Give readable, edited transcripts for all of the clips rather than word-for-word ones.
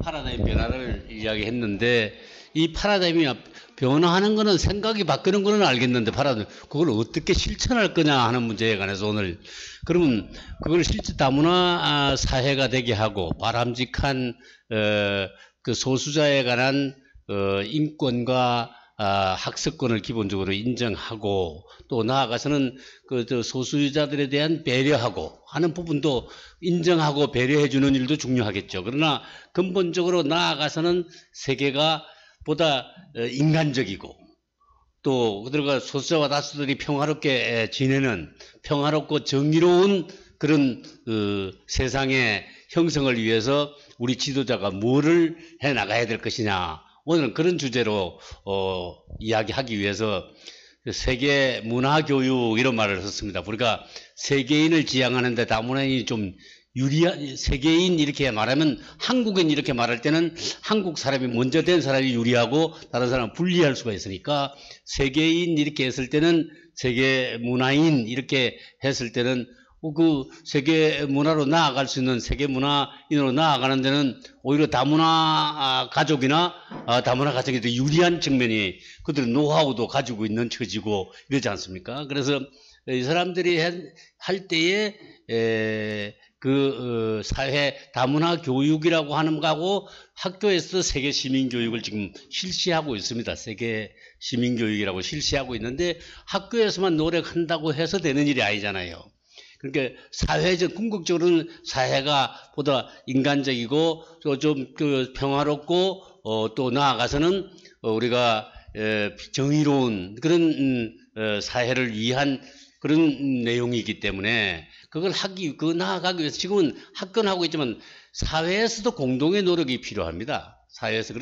파라다임 변화를 이야기했는데 이 파라다임이 변화하는 거는 생각이 바뀌는 거는 알겠는데 그걸 어떻게 실천할 거냐 하는 문제에 관해서 오늘 그러면 그걸 실제 다문화 사회가 되게 하고 바람직한 그 소수자에 관한 인권과 학습권을 기본적으로 인정하고 또 나아가서는 그 소수자들에 대한 배려하고 하는 부분도 인정하고 배려해 주는 일도 중요하겠죠. 그러나 근본적으로 나아가서는 세계가 보다 인간적이고 또 그들과 소수자와 다수들이 평화롭게 지내는 평화롭고 정의로운 그런 세상의 형성을 위해서 우리 지도자가 뭐를 해 나가야 될 것이냐. 오늘은 그런 주제로 이야기하기 위해서 세계 문화교육 이런 말을 썼습니다. 우리가 세계인을 지향하는데 다문화인이 좀 유리한 세계인 이렇게 말하면 한국인 이렇게 말할 때는 한국 사람이 먼저 된 사람이 유리하고 다른 사람은 불리할 수가 있으니까 세계인 이렇게 했을 때는 세계 문화인 이렇게 했을 때는 그 세계 문화로 나아갈 수 있는 세계 문화인으로 나아가는 데는 오히려 다문화 가족이나 다문화 가정에 더 유리한 측면이 그들은 노하우도 가지고 있는 처지고 이러지 않습니까? 그래서 이 사람들이 할 때에 그 사회 다문화 교육이라고 하는 거하고 학교에서 세계 시민 교육을 지금 실시하고 있습니다. 세계 시민 교육이라고 실시하고 있는데 학교에서만 노력한다고 해서 되는 일이 아니잖아요. 그러니까 사회적 궁극적으로는 사회가 보다 인간적이고 좀 평화롭고 또 나아가서는 우리가 정의로운 그런 사회를 위한 그런 내용이기 때문에 그걸 나아가기 위해서 지금은 학교는 하고 있지만 사회에서도 공동의 노력이 필요합니다. 사회에서.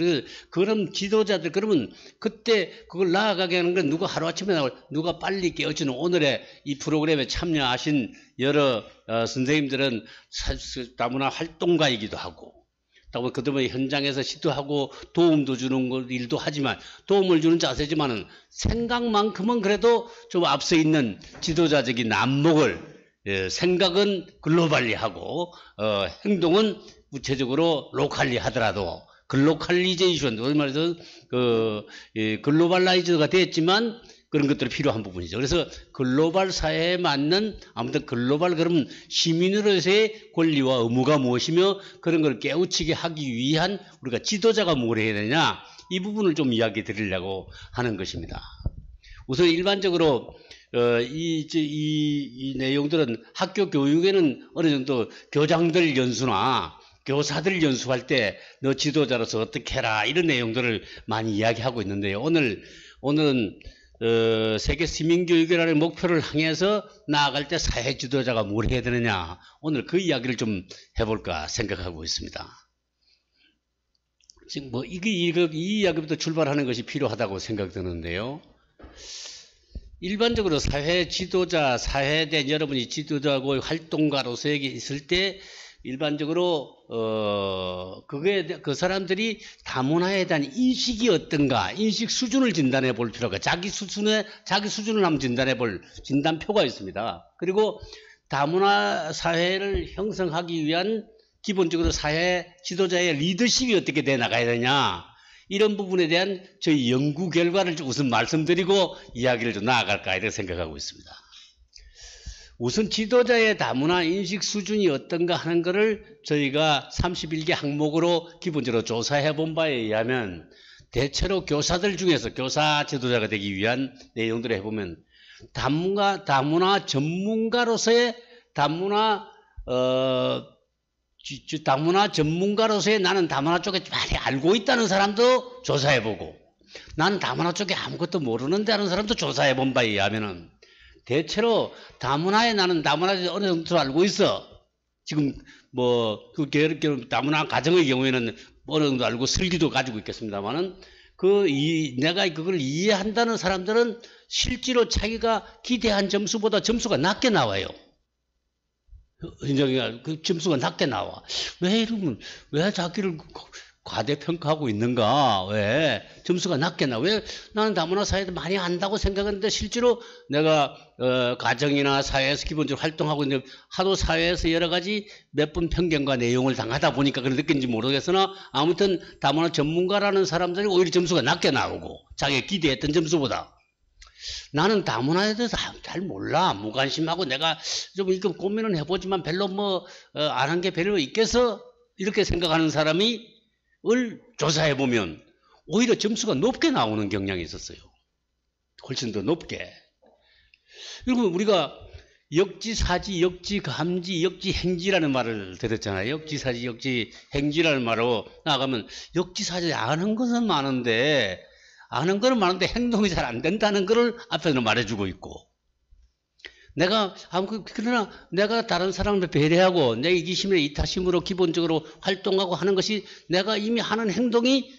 그럼 지도자들, 그러면 그때 그걸 나아가게 하는 건 누가 하루아침에 누가 빨리 깨어지는 오늘의 이 프로그램에 참여하신 여러 선생님들은 다문화 활동가이기도 하고, 그다음에 현장에서 시도하고 도움도 주는 일도 하지만 도움을 주는 자세지만은 생각만큼은 그래도 좀 앞서 있는 지도자적인 안목을 생각은 글로벌리 하고 행동은 구체적으로 로컬리 하더라도 글로컬리제이션, 말해서 글로벌라이즈가 됐지만 그런 것들이 필요한 부분이죠. 그래서 글로벌 사회에 맞는 아무튼 글로벌 그러면 시민으로서의 권리와 의무가 무엇이며 그런 걸 깨우치게 하기 위한 우리가 지도자가 뭘 해야 되냐 이 부분을 좀 이야기 드리려고 하는 것입니다. 우선 일반적으로 이 내용들은 학교 교육에는 어느 정도 교장들 연수나 교사들 연수할 때 너 지도자로서 어떻게 해라 이런 내용들을 많이 이야기하고 있는데요. 오늘은 세계 시민교육이라는 목표를 향해서 나아갈 때 사회 지도자가 뭘 해야 되느냐 오늘 그 이야기를 좀 해볼까 생각하고 있습니다. 지금 이 이야기부터 출발하는 것이 필요하다고 생각되는데요. 일반적으로 사회 지도자, 사회에 대한 여러분이 지도자고 활동가로서 있을 때 일반적으로 그 사람들이 다문화에 대한 인식이 어떤가, 인식 수준을 진단해 볼 필요가, 자기 수준을 한번 진단해 볼 진단표가 있습니다. 그리고 다문화 사회를 형성하기 위한 기본적으로 사회 지도자의 리더십이 어떻게 돼 나가야 되냐, 이런 부분에 대한 저희 연구 결과를 우선 말씀드리고 이야기를 좀 나아갈까 이렇게 생각하고 있습니다. 우선 지도자의 다문화 인식 수준이 어떤가 하는 것을 저희가 31개 항목으로 기본적으로 조사해 본 바에 의하면 대체로 교사들 중에서 교사 지도자가 되기 위한 내용들을 해보면 다문화 전문가로서의 다문화 전문가로서의 나는 다문화 쪽에 많이 알고 있다는 사람도 조사해보고 나는 다문화 쪽에 아무것도 모르는데 하는 사람도 조사해본 바에 의하면은 대체로 나는 다문화에 어느 정도 알고 있어. 지금 다문화 가정의 경우에는 어느 정도 알고 슬기도 가지고 있겠습니다만은 내가 그걸 이해한다는 사람들은 실제로 자기가 기대한 점수보다 점수가 낮게 나와요. 그 점수가 낮게 나와. 왜 자기를 과대평가하고 있는가? 왜 점수가 낮게 나? 왜 나는 다문화 사회도 많이 안다고 생각했는데 실제로 내가 가정이나 사회에서 기본적으로 활동하고 있는데 하도 사회에서 여러 가지 몇 번 편견과 내용을 당하다 보니까 그런 느낀지 모르겠으나 아무튼 다문화 전문가라는 사람들이 오히려 점수가 낮게 나오고 자기가 기대했던 점수보다 나는 다문화에 대해서 잘 몰라. 무관심하고 내가 좀 이렇게 고민은 해보지만 별로 뭐 안 한 게 별로 있겠어? 이렇게 생각하는 사람이 을 조사해보면 오히려 점수가 높게 나오는 경향이 있었어요. 훨씬 더 높게. 그리고 우리가 역지사지, 역지감지, 역지행지라는 말을 들었잖아요. 역지사지, 역지행지라는 말로 나가면 역지사지 아는 것은 많은데 행동이 잘 안 된다는 것을 앞에서는 말해주고 있고 그러나 내가 다른 사람을 배려하고 내 이기심이나 이타심으로 기본적으로 활동하고 하는 것이 내가 이미 하는 행동이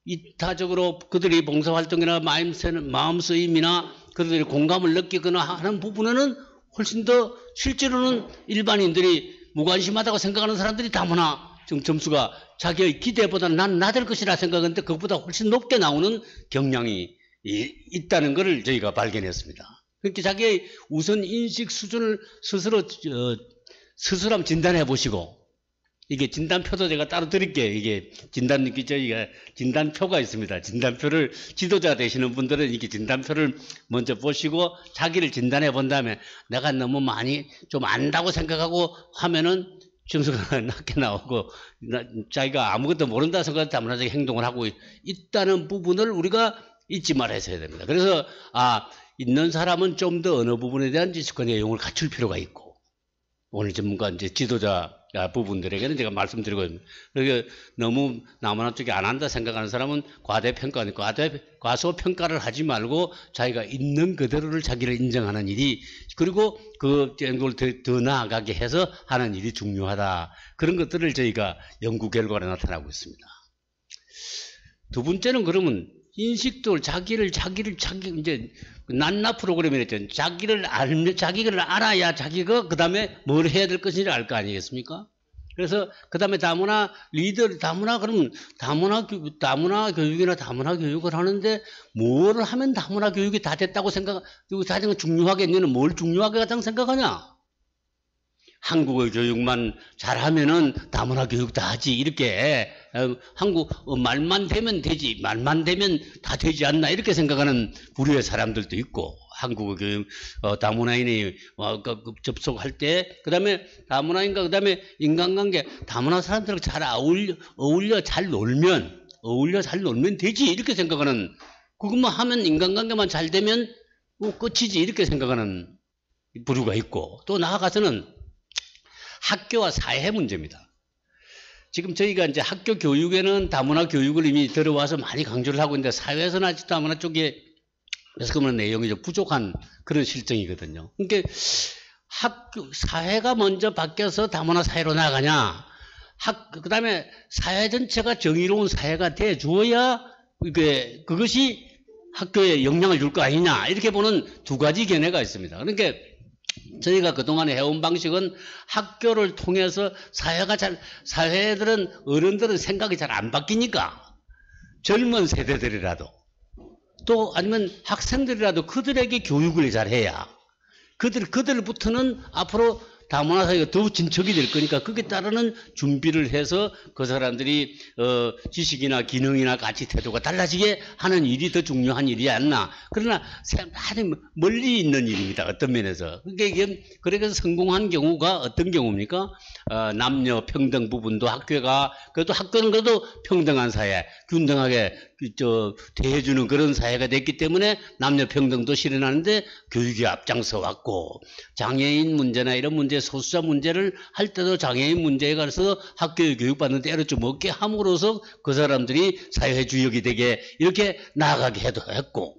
이타적으로 그들이 봉사활동이나 마음쓰임이나 그들이 공감을 느끼거나 하는 부분에는 훨씬 더 실제로는 일반인들이 무관심하다고 생각하는 사람들이 다문화 점수가 자기의 기대보다는 난 낮을 것이라 생각했는데 그것보다 훨씬 높게 나오는 경향이 있다는 것을 저희가 발견했습니다. 그렇게 자기의 우선 인식 수준을 스스로 한번 진단해 보시고 이게 진단표도 제가 따로 드릴게요. 이게 진단표가 있습니다. 진단표를 지도자 되시는 분들은 이렇게 진단표를 먼저 보시고 자기를 진단해 본 다음에 내가 너무 많이 좀 안다고 생각하고 하면은 점수가 낮게 나오고 자기가 아무것도 모른다 생각해서 다문화적 행동을 하고 있다는 부분을 우리가 잊지 말아야 됩니다. 그래서 있는 사람은 좀 더 어느 부분에 대한 지식과 내용을 갖출 필요가 있고 오늘 전문가 이제 지도자 부분들에게는 제가 말씀드리고 있습니다. 그러니까 너무 다문화 쪽에 안 한다 생각하는 사람은 과소평가를 하지 말고 자기가 있는 그대로를 자기를 인정하는 일이 그리고 그 연구를 더 나아가게 해서 하는 일이 중요하다. 그런 것들을 저희가 연구 결과로 나타나고 있습니다. 두 번째는 그러면 인식도 자기 이제 난나 프로그램이 했잖아요. 자기를 알아야 자기가 그 다음에 뭘 해야 될 것인지 알 거 아니겠습니까? 그래서 그 다음에 다문화 그러면 다문화 교육이나 다문화 교육을 하는데 뭘 하면 다문화 교육이 다 됐다고 가장 중요하겠냐는 뭘 중요하게 가장 생각하냐? 한국어 교육만 잘하면은 다문화 교육 다 하지 이렇게 말만 되면 되지 말만 되면 다 되지 않나 이렇게 생각하는 부류의 사람들도 있고 한국어 교육 다문화인이 접속할 때 그다음에 다문화인과 그다음에 인간관계 다문화 사람들하고 잘 어울려 잘 놀면 되지 이렇게 생각하는 그것만 하면 인간관계만 잘 되면 뭐 끝이지 이렇게 생각하는 부류가 있고 또 나아가서는 학교와 사회 문제입니다. 지금 저희가 이제 학교 교육에는 다문화 교육을 이미 들어와서 많이 강조를 하고 있는데 사회에서는 아직 다문화 쪽에 그런 내용이 좀 부족한 그런 실정이거든요. 그러니까 사회가 먼저 바뀌어서 다문화 사회로 나가냐, 그 다음에 사회 전체가 정의로운 사회가 돼 주어야 그것이 학교에 영향을 줄 거 아니냐 이렇게 보는 두 가지 견해가 있습니다. 그러니까 저희가 그동안 해온 방식은 학교를 통해서 어른들은 생각이 잘 안 바뀌니까 젊은 세대들이라도 또 아니면 학생들이라도 그들에게 교육을 잘 해야 그들부터는 앞으로 다문화 사회가 더 진척이 될 거니까 거기에 따르는 준비를 해서 그 사람들이 지식이나 기능이나 가치 태도가 달라지게 하는 일이 더 중요한 일이 않나. 그러나 아주 멀리 있는 일입니다. 어떤 면에서. 그래서 성공한 경우가 어떤 경우입니까? 남녀 평등 부분도 그래도 학교는 그래도 평등한 사회, 균등하게 대해주는 그런 사회가 됐기 때문에 남녀 평등도 실현하는데 교육이 앞장서 왔고 장애인 문제나 이런 문제 소수자 문제를 할 때도 장애인 문제에 관해서 학교에 교육받는 때를 좀 얻게 함으로써 그 사람들이 사회 주역이 되게 이렇게 나아가게 했고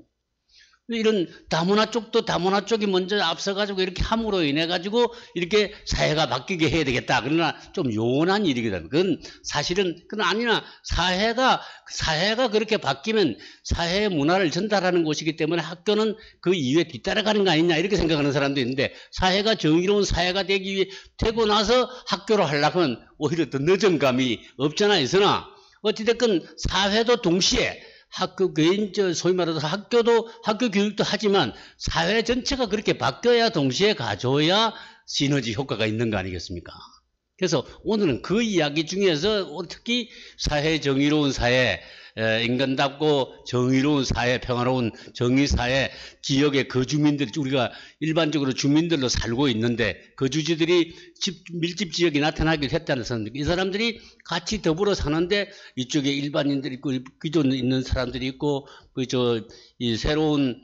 이런 다문화 쪽이 먼저 앞서가지고 이렇게 함으로 인해가지고 이렇게 사회가 바뀌게 해야 되겠다. 그러나 좀 요원한 일이거든. 그건 사실은, 아니나 사회가 그렇게 바뀌면 사회의 문화를 전달하는 곳이기 때문에 학교는 그 이후에 뒤따라가는 거 아니냐 이렇게 생각하는 사람도 있는데 사회가 정의로운 사회가 되고 나서 학교로 하려면 오히려 더 늦은 감이 없잖아 있으나 어찌됐건 사회도 동시에 학교 개인 소위 말해서 학교 교육도 하지만 사회 전체가 그렇게 바뀌어야 동시에 가져야 시너지 효과가 있는 거 아니겠습니까? 그래서 오늘은 그 이야기 중에서 특히 사회 정의로운 사회, 인간답고 정의로운 사회, 평화로운 정의사회, 지역의 거주민들이 우리가 일반적으로 주민들로 살고 있는데 거주지들이 밀집 지역이 나타나기도 했다는 사람들, 이 사람들이 같이 더불어 사는데 이쪽에 일반인들이 있고 기존 있는 사람들이 있고 이 새로운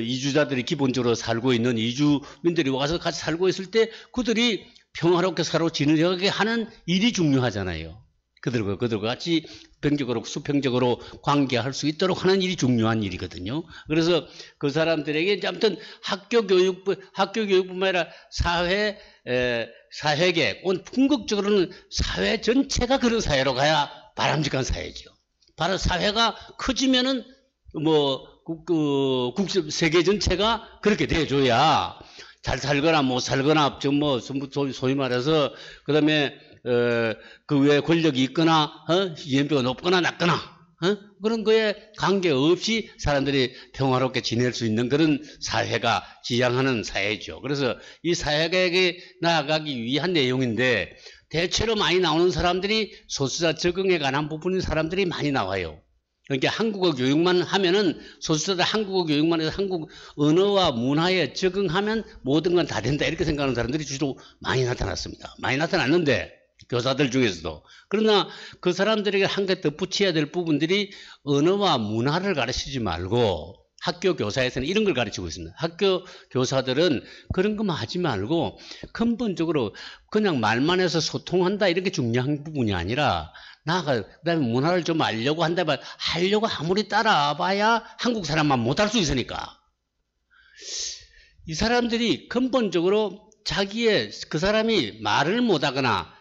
이주자들이 기본적으로 살고 있는 이주민들이 와서 같이 살고 있을 때 그들이 평화롭게 서로 지내게 하는 일이 중요하잖아요. 그들과 같이 수평적으로 관계할 수 있도록 하는 일이 중요한 일이거든요. 그래서 그 사람들에게 아무튼 학교 교육뿐만 아니라 사회계, 궁극적으로는 사회 전체가 그런 사회로 가야 바람직한 사회죠. 바로 사회가 커지면은 세계 전체가 그렇게 돼줘야 잘 살거나 못 살거나 소위 말해서 그다음에 그 외에 권력이 있거나 연배가 높거나 낮거나 그런 거에 관계없이 사람들이 평화롭게 지낼 수 있는 그런 사회가 지향하는 사회죠. 그래서 이 사회계획에 나아가기 위한 내용인데 대체로 많이 나오는 사람들이 소수자 적응에 관한 부분인 사람들이 많이 나와요. 그러니까 한국어 교육만 하면은 소수자들 한국어 교육만 해서 한국 언어와 문화에 적응하면 모든 건 다 된다 이렇게 생각하는 사람들이 주로 많이 나타났습니다. 많이 나타났는데 교사들 중에서도. 그러나 그 사람들에게 한 개 덧붙여야 될 부분들이 언어와 문화를 가르치지 말고 학교 교사에서는 이런 걸 가르치고 있습니다. 학교 교사들은 그런 것만 하지 말고 근본적으로 그냥 말만 해서 소통한다 이렇게 중요한 부분이 아니라 그다음에 문화를 좀 알려고 한다면 하려고 아무리 따라와봐야 한국 사람만 못할 수 있으니까. 이 사람들이 근본적으로 그 사람이 말을 못하거나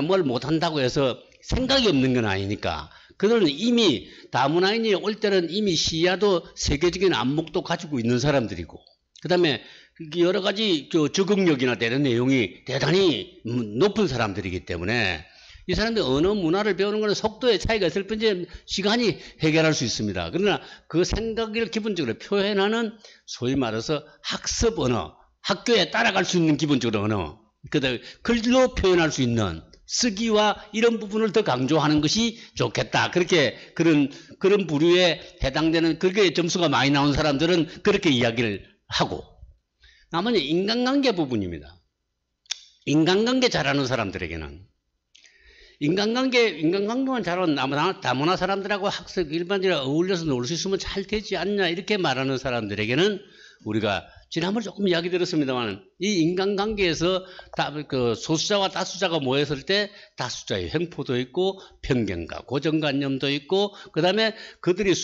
뭘 못한다고 해서 생각이 없는 건 아니니까. 그들은 이미 다문화인이 올 때는 이미 시야도 세계적인 안목도 가지고 있는 사람들이고 그 다음에 여러 가지 적응력이나 되는 내용이 대단히 높은 사람들이기 때문에 이 사람들이 언어 문화를 배우는 것은 속도의 차이가 있을 뿐이지 시간이 해결할 수 있습니다. 그러나 그 생각을 기본적으로 표현하는 소위 말해서 학습 언어, 학교에 따라갈 수 있는 기본적으로 언어, 그다음에 글로 표현할 수 있는 쓰기와 이런 부분을 더 강조하는 것이 좋겠다. 그런 부류에 해당되는 그렇게 점수가 많이 나온 사람들은 그렇게 이야기를 하고 나머지 인간관계 부분입니다. 인간관계 잘하는 사람들에게는 인간관계만 잘하는 다문화 사람들하고 학생 일반인이랑 어울려서 놀 수 있으면 잘 되지 않냐 이렇게 말하는 사람들에게는 우리가 지난번에 조금 이야기 들었습니다만 이 인간관계에서 소수자와 다수자가 모였을 때 다수자의 횡포도 있고 편견과 고정관념도 있고 그 다음에 그들이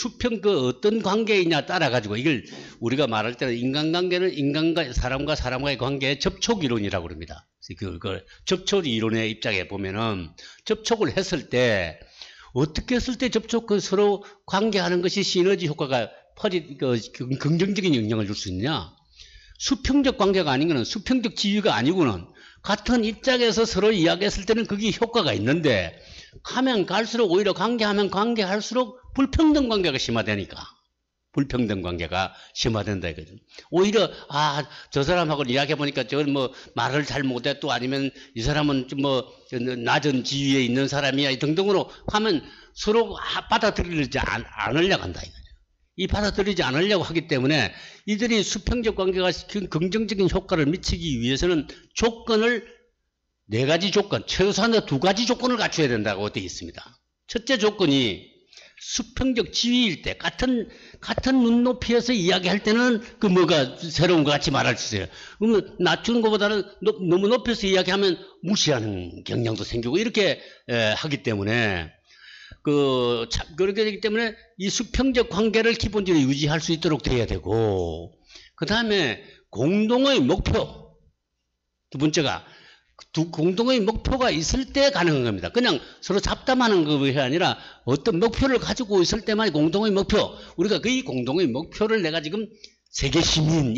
어떤 관계이냐 따라 가지고 이걸 우리가 말할 때는 인간관계는 사람과 사람과의 관계의 접촉이론이라고 합니다. 그 접촉 이론의 입장에 보면은 접촉을 했을 때 어떻게 했을 때 서로 관계하는 것이 시너지 효과가 긍정적인 영향을 줄 수 있냐? 수평적 관계가 아닌 거는 수평적 지위가 아니고는 같은 입장에서 서로 이야기했을 때는 그게 효과가 있는데 가면 갈수록 오히려 관계할수록 불평등 관계가 심화되니까 불평등 관계가 심화된다 이거죠. 오히려 저 사람하고 이야기해 보니까 저건 말을 잘 못해 또 아니면 이 사람은 좀 낮은 지위에 있는 사람이야 등등으로 하면 서로 받아들이지 않으려고 한다 이거죠. 이 받아들이지 않으려고 하기 때문에 이들이 수평적 관계가 긍정적인 효과를 미치기 위해서는 네 가지 조건, 최소한 두 가지 조건을 갖춰야 된다고 되어 있습니다. 첫째 조건이 수평적 지위일 때 같은 눈높이에서 이야기할 때는 새로운 것 같이 말할 수 있어요. 그러면 낮추는 것보다는 너무 높여서 이야기하면 무시하는 경향도 생기고 이렇게 하기 때문에 그렇게 되기 때문에 이 수평적 관계를 기본적으로 유지할 수 있도록 돼야 되고 그 다음에 공동의 목표 두 번째가 공동의 목표가 있을 때 가능한 겁니다. 그냥 서로 잡담하는 것이 아니라 어떤 목표를 가지고 있을 때만 공동의 목표 우리가 그 공동의 목표를 내가 지금 세계 시민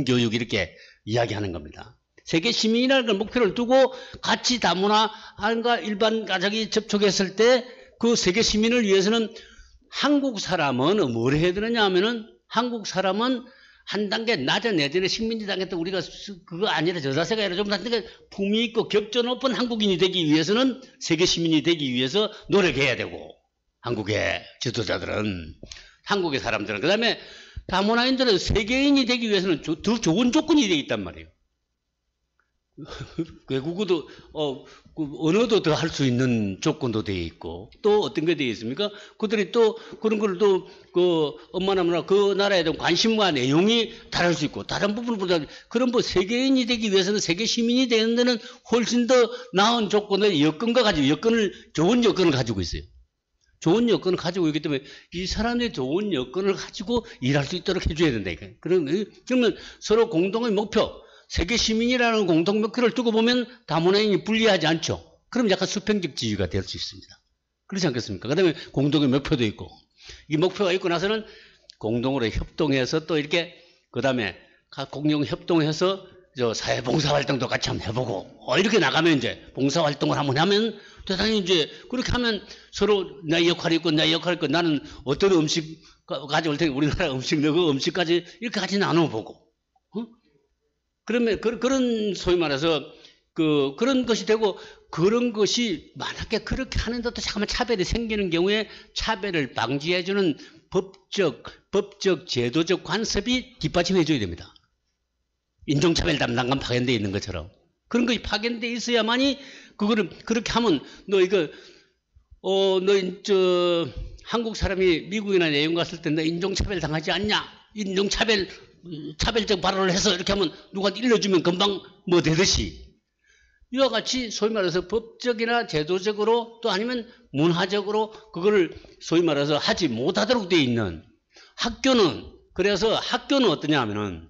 교육 이렇게 이야기하는 겁니다. 세계 시민이라는 걸 목표를 두고 같이 다문화과 일반 가족이 접촉했을 때 그 세계 시민을 위해서는 한국 사람은 뭘 해야 되느냐 하면은 한국 사람은 한 단계 낮은 예전에 식민지 단계 때 우리가 그거 아니라 저 자세가 아니라 좀 단계 품위 있고 격조 높은 한국인이 되기 위해서는 세계 시민이 되기 위해서 노력해야 되고 한국의 지도자들은 한국의 사람들은 그 다음에 다문화인들은 세계인이 되기 위해서는 더 좋은 조건이 되어 있단 말이에요. 외국어도 언어도 더 할 수 있는 조건도 되어 있고 또 어떤 게 되어 있습니까? 그들이 또 그런 걸 또 그 엄마나 그 나라에 대한 관심과 내용이 다를 수 있고 다른 부분보다 그런 뭐 세계인이 되기 위해서는 세계 시민이 되는 데는 훨씬 더 나은 조건을 여건과 가지고 좋은 여건을 가지고 있어요. 좋은 여건을 가지고 있기 때문에 이 사람의 좋은 여건을 가지고 일할 수 있도록 해줘야 된다. 그러면 서로 공동의 목표 세계 시민이라는 공동 목표를 두고 보면 다문화인이 불리하지 않죠. 그럼 약간 수평적 지위가 될 수 있습니다. 그렇지 않겠습니까? 그 다음에 공동의 목표도 있고 이 목표가 있고 나서는 공동으로 협동해서 또 이렇게 그 다음에 공동 협동해서 사회 봉사활동도 같이 한번 해보고 이렇게 나가면 이제 봉사활동을 한번 하면 대단히 이제 그렇게 하면 서로 내 역할이 있고 내 역할이 있고 나는 어떤 음식 가져올 테니 우리나라 음식 너그 음식까지 이렇게 같이 나눠보고 그러면 그런 소위 말해서 그런 것이 되고 그런 것이 만약에 그렇게 하는데도 잠깐만 차별이 생기는 경우에 차별을 방지해주는 법적 제도적 관습이 뒷받침해 줘야 됩니다. 인종차별 담당관 파견되어 있는 것처럼 그런 것이 파견되어 있어야만이 그거를 그렇게 하면 너 한국 사람이 미국이나 내용 갔을 때 너 인종차별 당하지 않냐? 차별적 발언을 해서 이렇게 하면 누가 일러주면 금방 뭐 되듯이 이와 같이 소위 말해서 법적이나 제도적으로 또 아니면 문화적으로 그거를 소위 말해서 하지 못하도록 되어 있는 그래서 학교는 어떠냐 하면은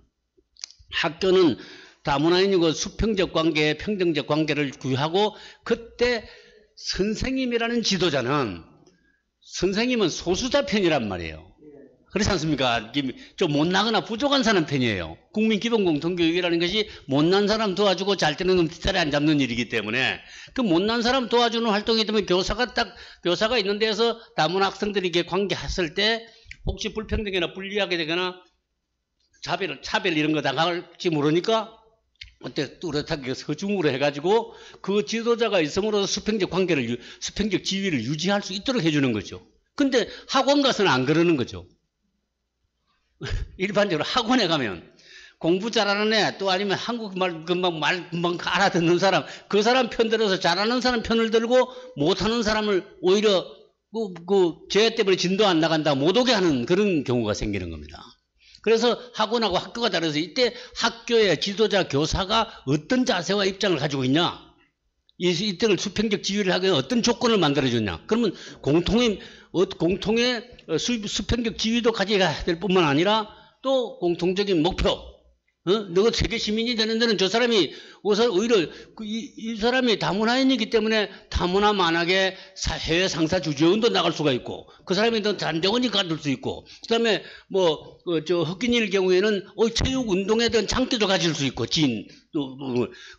학교는 다문화인이고 수평적 관계, 평등적 관계를 구하고 그때 선생님이라는 지도자는 선생님은 소수자 편이란 말이에요. 그렇지 않습니까? 좀 못나거나 부족한 사람 편이에요. 국민 기본 공통교육이라는 것이 못난 사람 도와주고 잘 때는 뒷자리 안 잡는 일이기 때문에 그 못난 사람 도와주는 활동이기 때문에 교사가 있는 데서 다문화 학생들이 이렇게 관계했을 때 혹시 불평등이나 불리하게 되거나 차별 이런 거 당할지 모르니까 그때 뚜렷하게 서중으로 해가지고 그 지도자가 있음으로써 수평적 지위를 유지할 수 있도록 해주는 거죠. 근데 학원 가서는 안 그러는 거죠. 일반적으로 학원에 가면 공부 잘하는 애 또 아니면 한국말 금방 알아듣는 사람 그 사람 편 들어서 잘하는 사람 편을 들고 못하는 사람을 오히려 죄 때문에 진도 안 나간다 못 오게 하는 그런 경우가 생기는 겁니다. 그래서 학원하고 학교가 다르서 이때 학교의 지도자 교사가 어떤 자세와 입장을 가지고 있냐 이때를 수평적 지위를 하기 위해 어떤 조건을 만들어줬냐 그러면 공통의 수평적 지위도 가져야 될 뿐만 아니라 또 공통적인 목표 너가 세계 시민이 되는 데는 저 사람이 오히려 이 사람이 다문화인이기 때문에 다문화 만약에 해외 상사 주재원도 나갈 수가 있고 그 사람이 더 단정원이 가질 수 있고 그다음에 흑인일 경우에는 체육 운동에 대한 장기도 가질 수 있고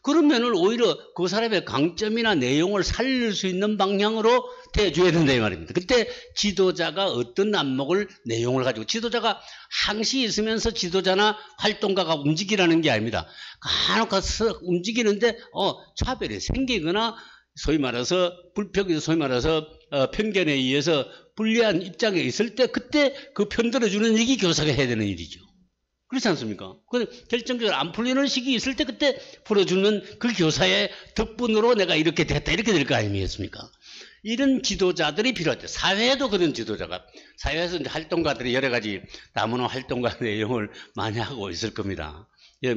그러면은 오히려 그 사람의 강점이나 내용을 살릴 수 있는 방향으로 대줘야 된다 이 말입니다. 그때 지도자가 어떤 내용을 가지고 지도자가 항시 있으면서 지도자나 활동가가 움직이라는 게 아닙니다. 간혹 가서 움직이는데 차별이 생기거나 소위 말해서 편견에 의해서 불리한 입장에 있을 때 그때 그 편들어주는 일이 교사가 해야 되는 일이죠. 그렇지 않습니까? 결정적으로 안 풀리는 시기 있을 때 그때 풀어주는 그 교사의 덕분으로 내가 이렇게 됐다 이렇게 될 거 아니겠습니까? 이런 지도자들이 필요하죠. 사회에도 그런 지도자가 사회에서 이제 활동가들이 여러 가지 다문화 활동가 내용을 많이 하고 있을 겁니다.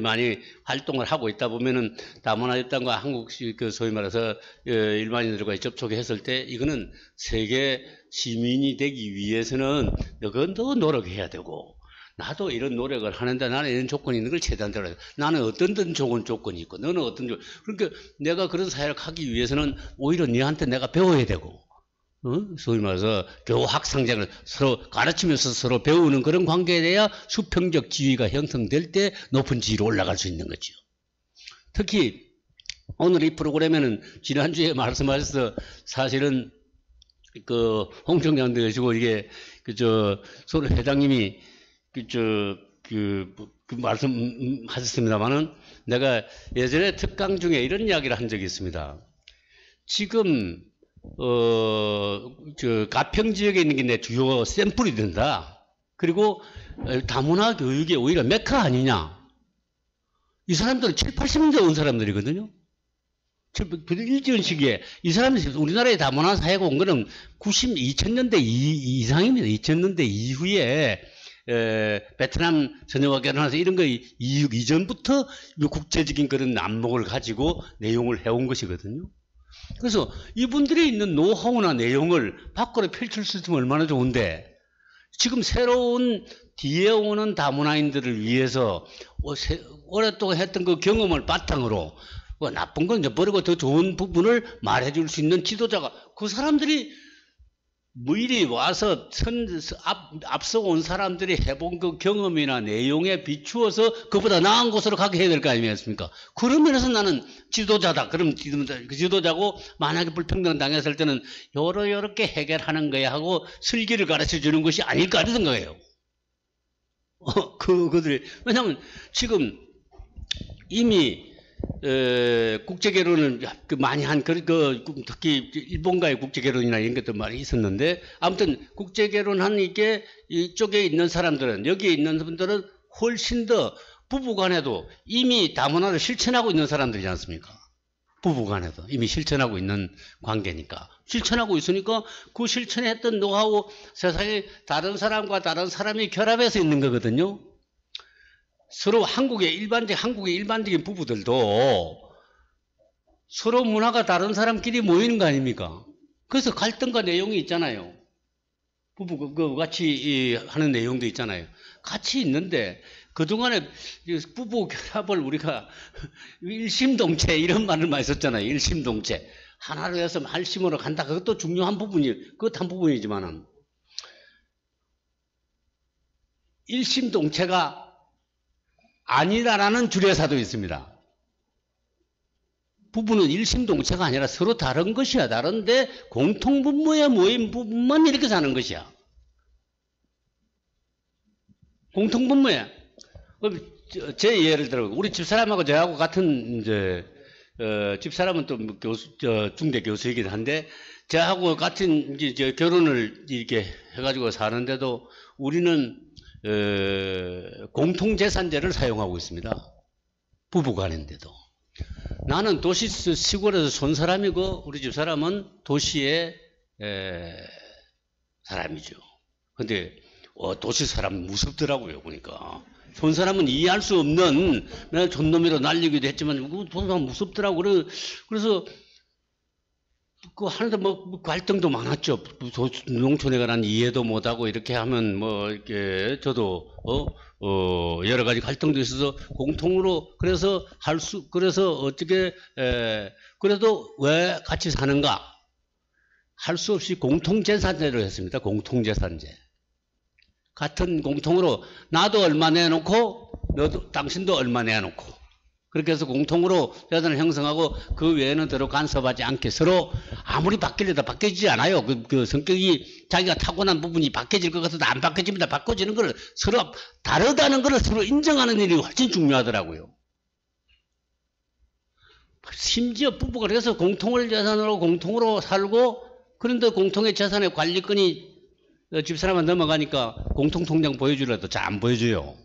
많이 활동을 하고 있다 보면은 다문화 입장과 한국식 소위 말해서 일반인들과 접촉했을 때 이거는 세계 시민이 되기 위해서는 너건 더 노력해야 되고 나도 이런 노력을 하는데 나는 이런 조건이 있는 걸 최대한 해야 돼. 나는 어떤 좋은 조건이 있고 너는 어떤 그러니까 내가 그런 사회를 하기 위해서는 오히려 너한테 내가 배워야 되고 소위 말해서 교학상장을 서로 가르치면서 서로 배우는 그런 관계에 대해 수평적 지위가 형성될 때 높은 지위로 올라갈 수 있는 거죠. 특히 오늘 이 프로그램에는 지난주에 말씀하셔서 사실은 그 홍 총장도 계시고 이게 서로 회장님이 말씀하셨습니다만은 내가 예전에 특강 중에 이런 이야기를 한 적이 있습니다. 지금 가평 지역에 있는 게 내 주요 샘플이 된다. 그리고 다문화 교육이 오히려 메카 아니냐. 이 사람들은 7, 80년대 온 사람들이거든요. 일찍은 시기에 이 사람들이 우리나라에 다문화 사회가 온 거는 2000년대 이상입니다. 2000년대 이후에 베트남 전역과 결혼해서 이런 거 이전부터 국제적인 그런 안목을 가지고 내용을 해온 것이거든요. 그래서 이분들이 있는 노하우나 내용을 밖으로 펼칠 수 있으면 얼마나 좋은데, 지금 새로운 뒤에 오는 다문화인들을 위해서 오랫동안 했던 그 경험을 바탕으로 나쁜 건 이제 버리고 더 좋은 부분을 말해줄 수 있는 지도자가, 그 사람들이 미리 와서 앞서 온 사람들이 해본 그 경험이나 내용에 비추어서 그보다 나은 곳으로 가게 해야 될 거 아니겠습니까? 그런 면에서 나는 지도자다. 그럼 그 지도자고 만약에 불평등 당했을 때는 요렇게 해결하는 거야 하고 슬기를 가르쳐 주는 것이 아닐까 하는 생각해요. 그들이 왜냐하면 지금 이미 국제결혼을 많이 한, 특히 일본과의 국제결혼이나 이런 것도 많이 있었는데, 아무튼 국제결혼한 이쪽에 있는 사람들은, 여기에 있는 분들은 훨씬 더 부부간에도 이미 다문화를 실천하고 있는 사람들이지 않습니까? 부부간에도 이미 실천하고 있는 관계니까. 실천하고 있으니까 그 실천했던 노하우, 세상에 다른 사람과 다른 사람이 결합해서 있는 거거든요. 서로 한국의 일반적인 부부들도 서로 문화가 다른 사람끼리 모이는 거 아닙니까? 그래서 갈등과 내용이 있잖아요. 부부 같이 하는 내용도 있잖아요. 같이 있는데 그동안에 부부 결합을 우리가 일심동체 이런 말을 많이 썼잖아요. 일심동체. 하나로 해서 할심으로 간다. 그것도 중요한 그것 한 부분이지만은 일심동체가 아니다라는 주례사도 있습니다. 부부는 일심동체가 아니라 서로 다른 것이야. 다른데 공통분모에 모인 부분만 이렇게 사는 것이야. 공통분모에. 제 예를 들어 우리 집사람하고 저하고 같은 집사람은 또 중대 교수이긴 한데 저하고 같은 결혼을 이렇게 해가지고 사는데도 우리는 공통재산제를 사용하고 있습니다. 부부간인데도. 나는 도시 시골에서 쏜 사람이고 우리 집사람은 도시의 사람이죠. 근데 도시 사람 무섭더라고요. 보니까 쏜 사람은 이해할 수 없는, 내가 존놈이로 날리기도 했지만 쏜 사람 무섭더라고. 그래서 그 하는데 갈등도 많았죠. 농촌에 관한 이해도 못하고 이렇게 하면 이렇게 저도 여러 가지 갈등도 있어서 공통으로 그래서 어떻게 그래도 왜 같이 사는가 할 수 없이 공통재산제로 했습니다. 공통재산제. 같은 공통으로 나도 얼마 내놓고 당신도 얼마 내놓고 그렇게 해서 공통으로 재산을 형성하고 그 외에는 더러 간섭하지 않게 서로 아무리 바뀌려다 바뀌지 않아요. 그 성격이 자기가 타고난 부분이 바뀌어질 것 같아도 안 바뀌어집니다. 바꿔지는 걸 서로 다르다는 걸 서로 인정하는 일이 훨씬 중요하더라고요. 심지어 부부가 그래서 공통을 재산으로 공통으로 살고 그런데 공통의 재산의 관리권이 집사람한테 넘어가니까 공통통장 보여주려도 잘 안 보여줘요.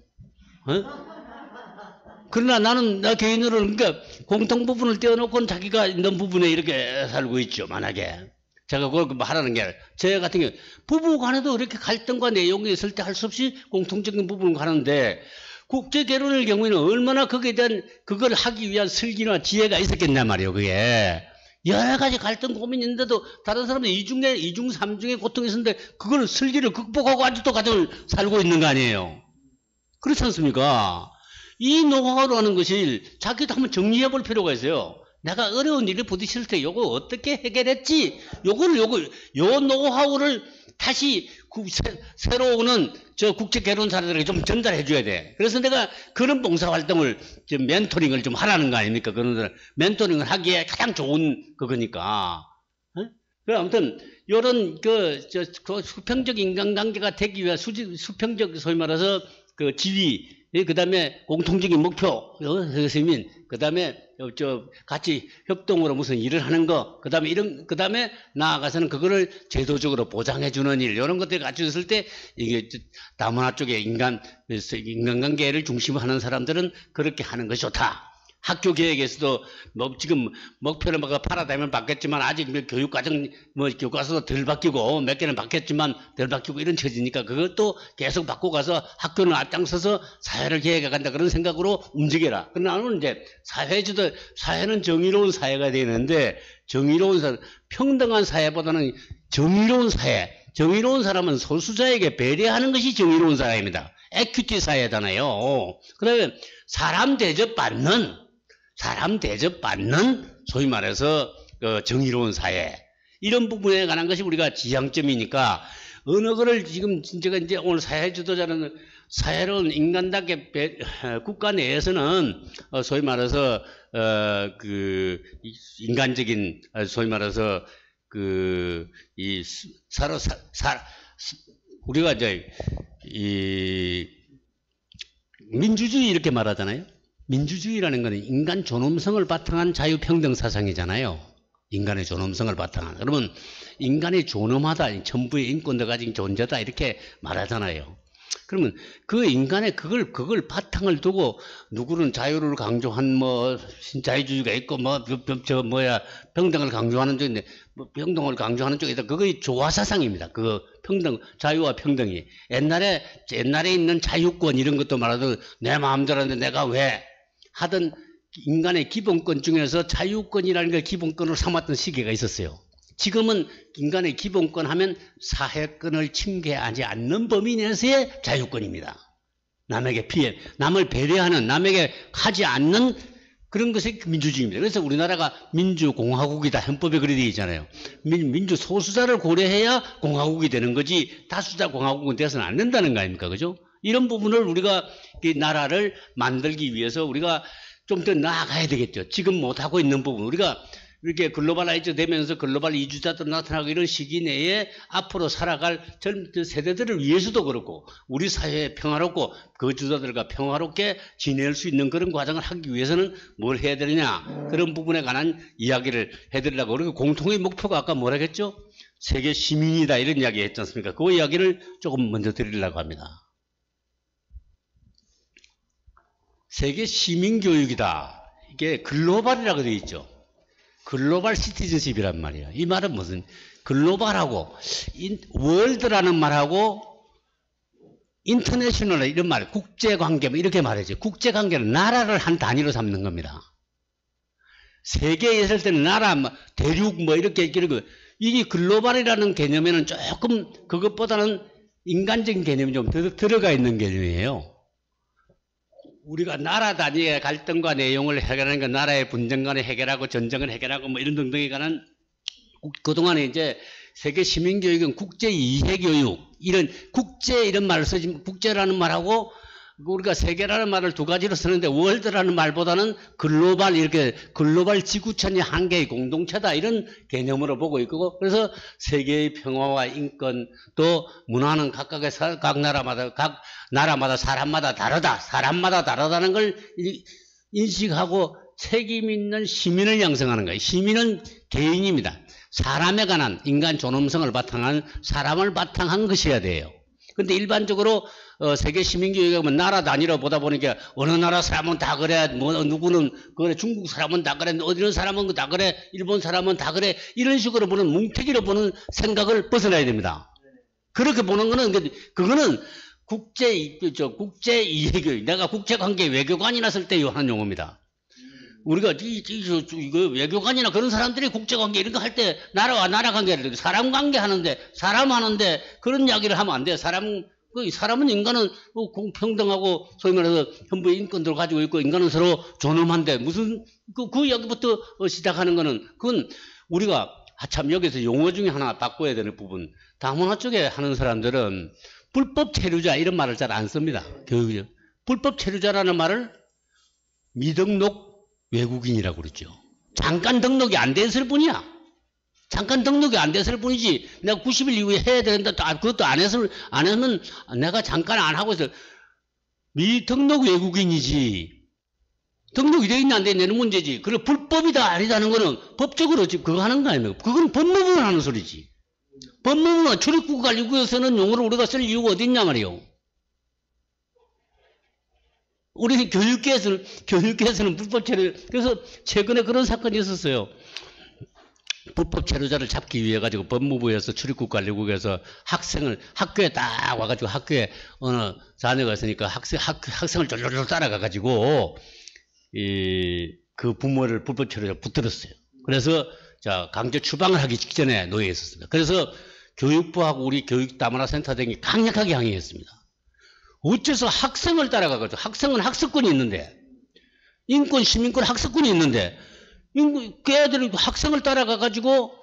그러나 나는 나 개인으로 그러니까 공통 부분을 떼어놓고는 자기가 있는 부분에 이렇게 살고 있죠. 만약에 제가 그걸 하라는 게 아니라 제 같은 경우 부부 간에도 이렇게 갈등과 내용이 있을 때 할 수 없이 공통적인 부분을 가는데 국제 결혼의 경우에는 얼마나 거기에 대한 그걸 하기 위한 슬기나 지혜가 있었겠냐 말이에요. 그게 여러 가지 갈등 고민이 있는데도 다른 사람들 이중 삼중의 고통이 있었는데 그걸 슬기를 극복하고 아직도 가정을 살고 있는 거 아니에요. 그렇지 않습니까? 이 노하우로 하는 것을 자기도 한번 정리해 볼 필요가 있어요. 내가 어려운 일에 부딪힐 때 요거 어떻게 해결했지? 요 노하우를 다시 새로 오는 저 국제 결혼사들에게 좀 전달해 줘야 돼. 그래서 내가 그런 봉사활동을, 멘토링을 좀 하라는 거 아닙니까? 그런 멘토링을 하기에 가장 좋은 그거니까. 그래, 아무튼, 요런, 그 수평적 인간관계가 되기 위해 수평적, 소위 말해서 그 지위, 그 다음에 공통적인 목표, 선생님, 그 다음에 같이 협동으로 무슨 일을 하는 거, 그 다음에 나아가서는 그거를 제도적으로 보장해주는 일, 이런 것들이 갖춰졌을 때, 이게 다문화 쪽에 인간관계를 중심으로 하는 사람들은 그렇게 하는 것이 좋다. 학교 계획에서도 지금 목표를 파라다임을 바뀌었지만 아직 교육과정 교과서도 덜 바뀌고 몇 개는 바뀌었지만 덜 바뀌고 이런 처지니까 그것도 계속 바꿔가서 학교는 앞장서서 사회를 계획해 간다 그런 생각으로 움직여라. 그러나 나는 이제 사회는 정의로운 사회가 되는데 정의로운 사회, 평등한 사회보다는 정의로운 사회. 정의로운 사람은 소수자에게 배려하는 것이 정의로운 사회입니다. 에퀴티 사회잖아요. 그다음에 사람 대접받는 소위 말해서 정의로운 사회, 이런 부분에 관한 것이 우리가 지향점이니까 어느 거를 지금 제가 이제 오늘 사회 지도자는 사회로운 인간답게 국가 내에서는 소위 말해서 그 인간적인 소위 말해서 우리가 이제 이 민주주의 이렇게 말하잖아요. 민주주의라는 것은 인간 존엄성을 바탕한 자유평등 사상이잖아요. 인간의 존엄성을 바탕한. 그러면 인간이 존엄하다, 천부의 인권도 가진 존재다 이렇게 말하잖아요. 그러면 그 인간의 그걸 바탕을 두고 누구는 자유를 강조한 신자유주의가 있고 평등을 강조하는 쪽인데 평등을 강조하는 쪽이다. 그게 조화사상입니다. 그 자유와 평등이 옛날에 있는 자유권 이런 것도 말하도 내 마음대로 하는데 내가 왜 하던 인간의 기본권 중에서 자유권이라는 걸 기본권으로 삼았던 시기가 있었어요. 지금은 인간의 기본권 하면 사회권을 침해하지 않는 범위 내에서의 자유권입니다. 남을 배려하는, 남에게 하지 않는 그런 것이 민주주의입니다. 그래서 우리나라가 민주공화국이다. 헌법에 그렇게 되어 있잖아요. 민주 소수자를 고려해야 공화국이 되는 거지 다수자 공화국은 돼서는 안 된다는 거 아닙니까? 그죠? 이런 부분을 우리가 이 나라를 만들기 위해서 우리가 좀 더 나아가야 되겠죠. 지금 못하고 있는 부분. 우리가 이렇게 글로벌라이즈 되면서 글로벌 이주자들 나타나고 이런 시기 내에 앞으로 살아갈 세대들을 위해서도 그렇고 우리 사회에 평화롭고 거주자들과 평화롭게 지낼 수 있는 그런 과정을 하기 위해서는 뭘 해야 되느냐, 그런 부분에 관한 이야기를 해드리려고. 그리고 공통의 목표가 아까 뭐라 했죠? 세계 시민이다 이런 이야기 했지 않습니까? 그 이야기를 조금 먼저 드리려고 합니다. 세계 시민 교육이다. 이게 글로벌이라고 되어 있죠. 글로벌 시티즌십이란 말이에요. 이 말은 무슨, 글로벌하고 월드라는 말하고 인터내셔널 이런 말, 국제관계 이렇게 말하죠. 국제관계는 나라를 한 단위로 삼는 겁니다. 세계에 있을 때는 나라, 대륙 이렇게 이게 글로벌이라는 개념에는 조금 그것보다는 인간적인 개념이 좀 들어가 있는 개념이에요. 우리가 나라 단위의 갈등과 내용을 해결하는 건 나라의 분쟁 간에 해결하고 전쟁을 해결하고 이런 등등에 관한 그동안에 이제 세계 시민교육은 국제 이해교육 이런 이런 말을 쓰지, 국제라는 말하고 우리가 세계라는 말을 두 가지로 쓰는데 월드라는 말보다는 글로벌 지구촌이 한 개의 공동체다 이런 개념으로 보고 있고, 그래서 세계의 평화와 인권 또 문화는 각 나라마다 사람마다 다르다는 걸 인식하고 책임 있는 시민을 양성하는 거예요. 시민은 개인입니다. 사람에 관한 인간 존엄성을 바탕한 사람을 바탕한 것이어야 돼요. 근데 일반적으로 세계 시민교육에 보면 나라 단위로 보다 보니까 어느 나라 사람은 다 그래, 누구는 그래, 중국 사람은 다 그래, 어디는 사람은 다 그래, 일본 사람은 다 그래, 이런 식으로 보는 뭉태기로 보는 생각을 벗어나야 됩니다. 그렇게 보는 거는 그거는 국제 이해교육, 내가 국제관계 외교관이나 쓸 때 하는 용어입니다. 우리가 이거 외교관이나 그런 사람들이 국제관계 이런 거 할 때 나라와 나라 관계를 사람 관계 하는데 사람 하는데 그런 이야기를 하면 안 돼. 사람은 인간은 공평등하고 소위 말해서 현부의 인권들을 가지고 있고 인간은 서로 존엄한데 무슨 그 이야기부터 시작하는 거는 그건 우리가 참 여기서 용어 중에 하나 바꿔야 되는 부분. 다문화 쪽에 하는 사람들은 불법 체류자 이런 말을 잘 안 씁니다. 교육적. 불법 체류자라는 말을 미등록 외국인이라고 그러죠. 잠깐 등록이 안 됐을 뿐이야. 잠깐 등록이 안 됐을 뿐이지. 내가 90일 이후에 해야 되는데 그것도 안 했으면 내가 잠깐 안 하고 있어. 미등록 외국인이지. 등록이 되어 있냐 안 되어 있냐는 문제지. 그리고 불법이다 아니다는 거는 법적으로 지금 그거 하는 거 아닙니까? 그건 법무부가 하는 소리지. 법무부가 출입국 관리구에서는 용어를 우리가 쓸 이유가 어디 있냐 말이요. 우리 교육계에서는 불법 체류, 그래서 최근에 그런 사건이 있었어요. 불법 체류자를 잡기 위해 가지고 법무부에서 출입국 관리국에서 학교에 딱 와가지고 학교에 어느 자녀가 있으니까 학생을 졸졸 따라가 가지고 그 부모를 불법 체류자 붙들었어요. 그래서 강제 추방을 하기 직전에 놓여 있었습니다. 그래서 교육부하고 우리 교육다문화센터 등이 강력하게 항의했습니다. 어째서 학생을 따라가가지고 학생은 학습권이 있는데 인권, 시민권, 학습권이 있는데 그 애들이 학생을 따라가가지고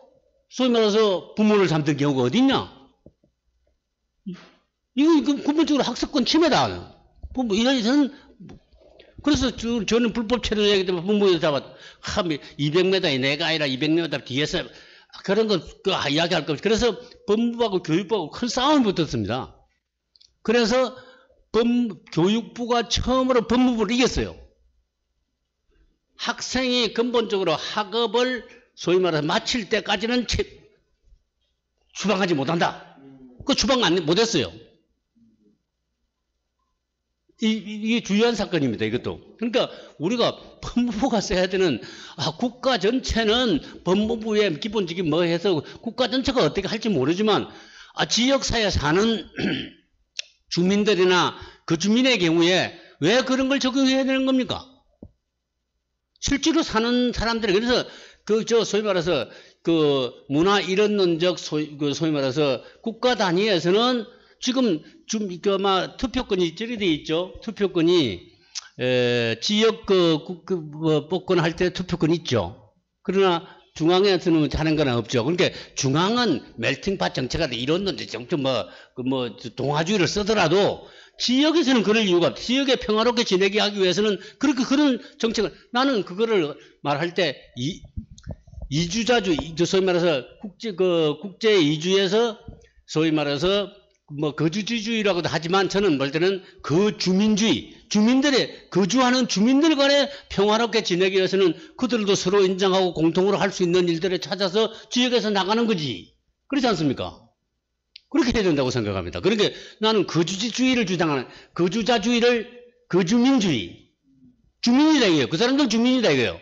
소위 말해서 부모를 삼던 경우가 어디 있냐? 이거 근본적으로 학습권 침해다. 이런 그래서 저는 불법 체류자이기 때문에 부모에서 잡아 200m 내가 아니라 200m 뒤에서 그런 거 이야기할 겁니다. 그래서 법무부하고 교육부하고 큰 싸움이 붙었습니다. 그래서 교육부가 처음으로 법무부를 이겼어요. 학생이 근본적으로 학업을 소위 말해서 마칠 때까지는 추방하지 못한다. 그 추방 못했어요. 이게 중요한 사건입니다. 이것도. 그러니까 우리가 법무부가 써야 되는 국가 전체는 법무부의 기본적인 뭐 해서 국가 전체가 어떻게 할지 모르지만 지역사회에 사는 주민들이나 그 주민의 경우에 왜 그런 걸 적용해야 되는 겁니까? 실제로 사는 사람들이 그래서 소위 말해서 문화 이론론적 소위 말해서 국가 단위에서는 지금 아마 투표권이 저리 돼 있죠. 투표권이 지역 복권 할 때 투표권 있죠. 그러나 중앙에서는 하는 건 없죠. 그러니까 중앙은 멜팅팟 정책가 이론론적 좀 동아주의를 쓰더라도 지역에서는 그럴 이유가 없다. 지역에 평화롭게 지내게 하기 위해서는 그런 정책을 나는 그거를 말할 때 이주자주의 소위 말해서 국제 이주에서 소위 말해서 거주지주의라고도 하지만 저는 볼 때는 주민주의, 주민들의 거주하는 주민들 간에 평화롭게 지내기 위해서는 그들도 서로 인정하고 공통으로 할 수 있는 일들을 찾아서 지역에서 나가는 거지. 그렇지 않습니까? 그렇게 해야 된다고 생각합니다. 그러니까 나는 거주지주의를 주장하는 거주민주의, 주민이다 이거예요. 그 사람들 주민이다 이거예요.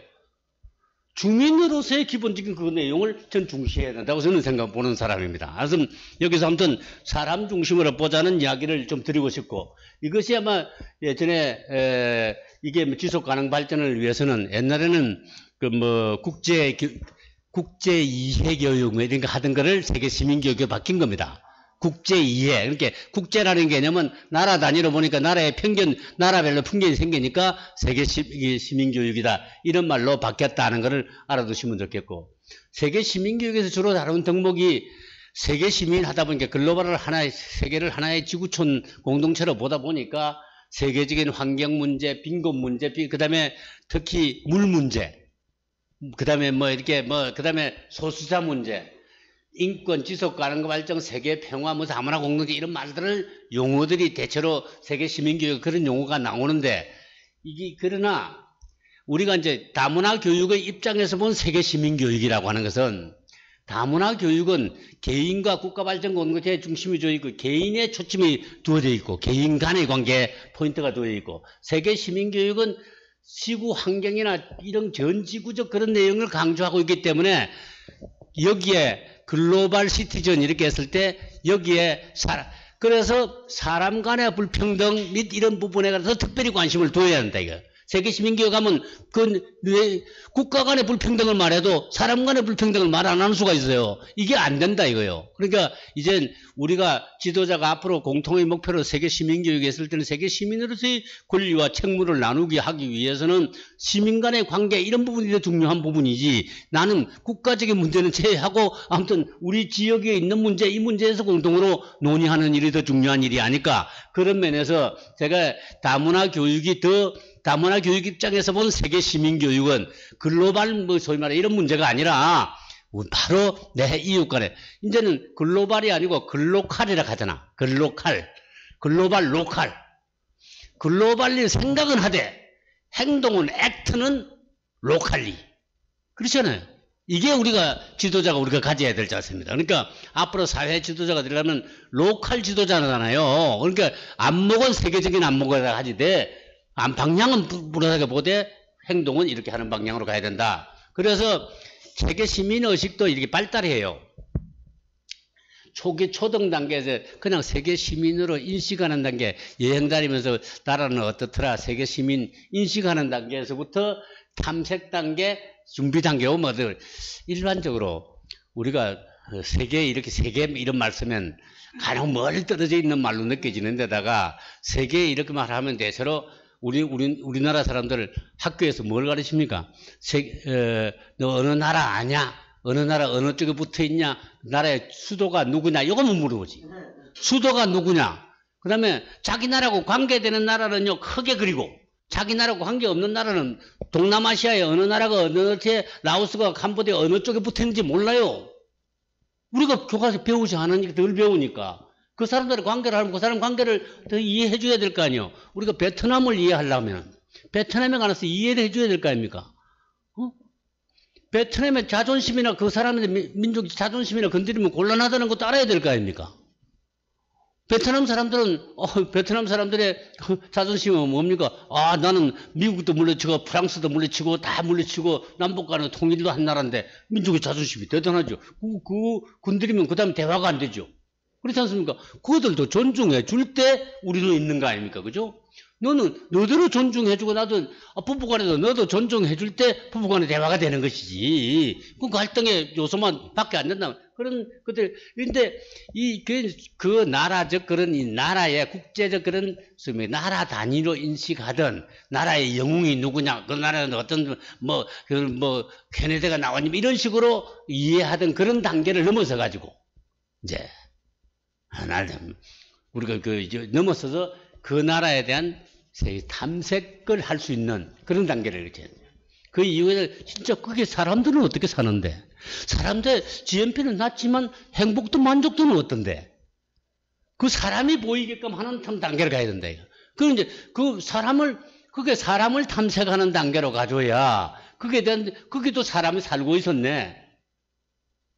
주민으로서의 기본적인 그 내용을 전 중시해야 된다고 저는 보는 사람입니다. 그래서 여기서 아무튼 사람 중심으로 보자는 이야기를 좀 드리고 싶고 이것이 아마 예전에 이게 지속 가능 발전을 위해서는 옛날에는 국제 이해 교육 이런 거 하던 거를 세계 시민 교육에 바뀐 겁니다. 국제 이해. 그러니까 국제라는 개념은 나라 단위로 보니까 나라의 나라별로 편견이 생기니까 세계 시민교육이다. 이런 말로 바뀌었다는 것을 알아두시면 좋겠고. 세계 시민교육에서 주로 다루는 덕목이 세계 시민 하다 보니까 글로벌을 세계를 하나의 지구촌 공동체로 보다 보니까 세계적인 환경 문제, 빈곤 문제, 그 다음에 특히 물 문제, 그 다음에 그 다음에 소수자 문제, 인권, 지속 가능 발전, 세계 평화, 다문화 공동체 이런 말들을 용어들이 대체로 세계 시민교육 그런 용어가 나오는데 그러나 우리가 이제 다문화 교육의 입장에서 본 세계 시민교육이라고 하는 것은 다문화 교육은 개인과 국가 발전 공동체의 중심이 두어 있고 개인의 초점이 두어져 있고 개인 간의 관계에 포인트가 두어 있고 세계 시민교육은 지구 환경이나 이런 전 지구적 그런 내용을 강조하고 있기 때문에 여기에 글로벌 시티즌 이렇게 했을 때 여기에 그래서 사람 간의 불평등 및 이런 부분에 관해서 특별히 관심을 둬야 한다 이거. 세계 시민교육하면 국가 간의 불평등을 말해도 사람 간의 불평등을 말 안 하는 수가 있어요. 이게 안 된다 이거예요. 그러니까 이젠 우리가 지도자가 앞으로 공통의 목표로 세계 시민교육에 했을 때는 세계 시민으로서의 권리와 책무를 나누게 하기 위해서는 시민 간의 관계 이런 부분이 더 중요한 부분이지, 나는 국가적인 문제는 제외하고 아무튼 우리 지역에 있는 문제, 이 문제에서 공동으로 논의하는 일이 더 중요한 일이 아닐까. 그런 면에서 제가 다문화 교육 입장에서 본 세계 시민교육은 글로벌 소위 말해 이런 문제가 아니라 바로 내 이웃 간에, 이제는 글로벌이 아니고 글로컬이라 하잖아. 글로벌 로컬. 글로벌리 생각은 하되 행동은 액트는 로컬리. 그렇잖아요. 이게 우리가 가져야 될 자세입니다. 그러니까 앞으로 사회 지도자가 되려면 로컬 지도자잖아요. 그러니까 안목은 세계적인 안목을 하지 방향은 불안하게 보되 행동은 이렇게 하는 방향으로 가야 된다. 그래서 세계 시민의식도 이렇게 발달해요. 초등 단계에서 그냥 세계 시민으로 인식하는 단계, 여행 다니면서 나라는 어떻더라, 세계 시민 인식하는 단계에서부터 탐색 단계, 준비 단계 오면 일반적으로 우리가 세계 이런 말 쓰면 가령 멀리 떨어져 있는 말로 느껴지는 데다가 세계 이렇게 말하면 대체로 우리나라 사람들 학교에서 뭘 가르칩니까? 너 어느 나라 아냐? 어느 나라 어느 쪽에 붙어 있냐? 나라의 수도가 누구냐? 이거만 물어보지. 수도가 누구냐? 그 다음에 자기 나라하고 관계되는 나라는요, 크게 그리고 자기 나라하고 관계없는 나라는 동남아시아의 어느 나라가 라오스가 캄보디아 어느 쪽에 붙어 있는지 몰라요. 우리가 교과서 배우지 않으니까, 덜 배우니까. 그 사람들의 관계를 하면 그 사람 관계를 더 이해해 줘야 될 거 아니에요. 우리가 베트남을 이해하려면 베트남에 가서 이해를 해 줘야 될 거 아닙니까? 베트남의 자존심이나 그 사람의 민족 자존심이나 건드리면 곤란하다는 것도 알아야 될 거 아닙니까? 베트남 사람들의 자존심은 뭡니까? 나는 미국도 물리치고 프랑스도 물리치고 다 물리치고 남북 간의 통일도 한 나라인데 민족의 자존심이 대단하죠. 건드리면 그 다음에 대화가 안 되죠. 그렇지 않습니까? 그들도 존중해 줄 때 우리도 있는 거 아닙니까? 그죠? 너대로 존중해 주고 나도 부부간에도 너도 존중해 줄 때 부부간의 대화가 되는 것이지. 그 갈등의 요소만 밖에 안 된다. 그런 것들. 근데 그 나라적 그런 이 나라의 국제적 그런 나라 단위로 인식하던 나라의 영웅이 누구냐, 그 나라는 어떤 캐네다가 나왔니 이런 식으로 이해하던 그런 단계를 넘어서 가지고 이제 우리가 넘어서서 그 나라에 대한 탐색을 할 수 있는 그런 단계를 이렇게 해요. 그 이후에 진짜 그게 사람들은 어떻게 사는데? 사람들 GNP는 낮지만 행복도 만족도는 어떤데? 그 사람이 보이게끔 하는 단계를 가야 된다. 이제 그게 사람을 탐색하는 단계로 가줘야 그게 또 사람이 살고 있었네.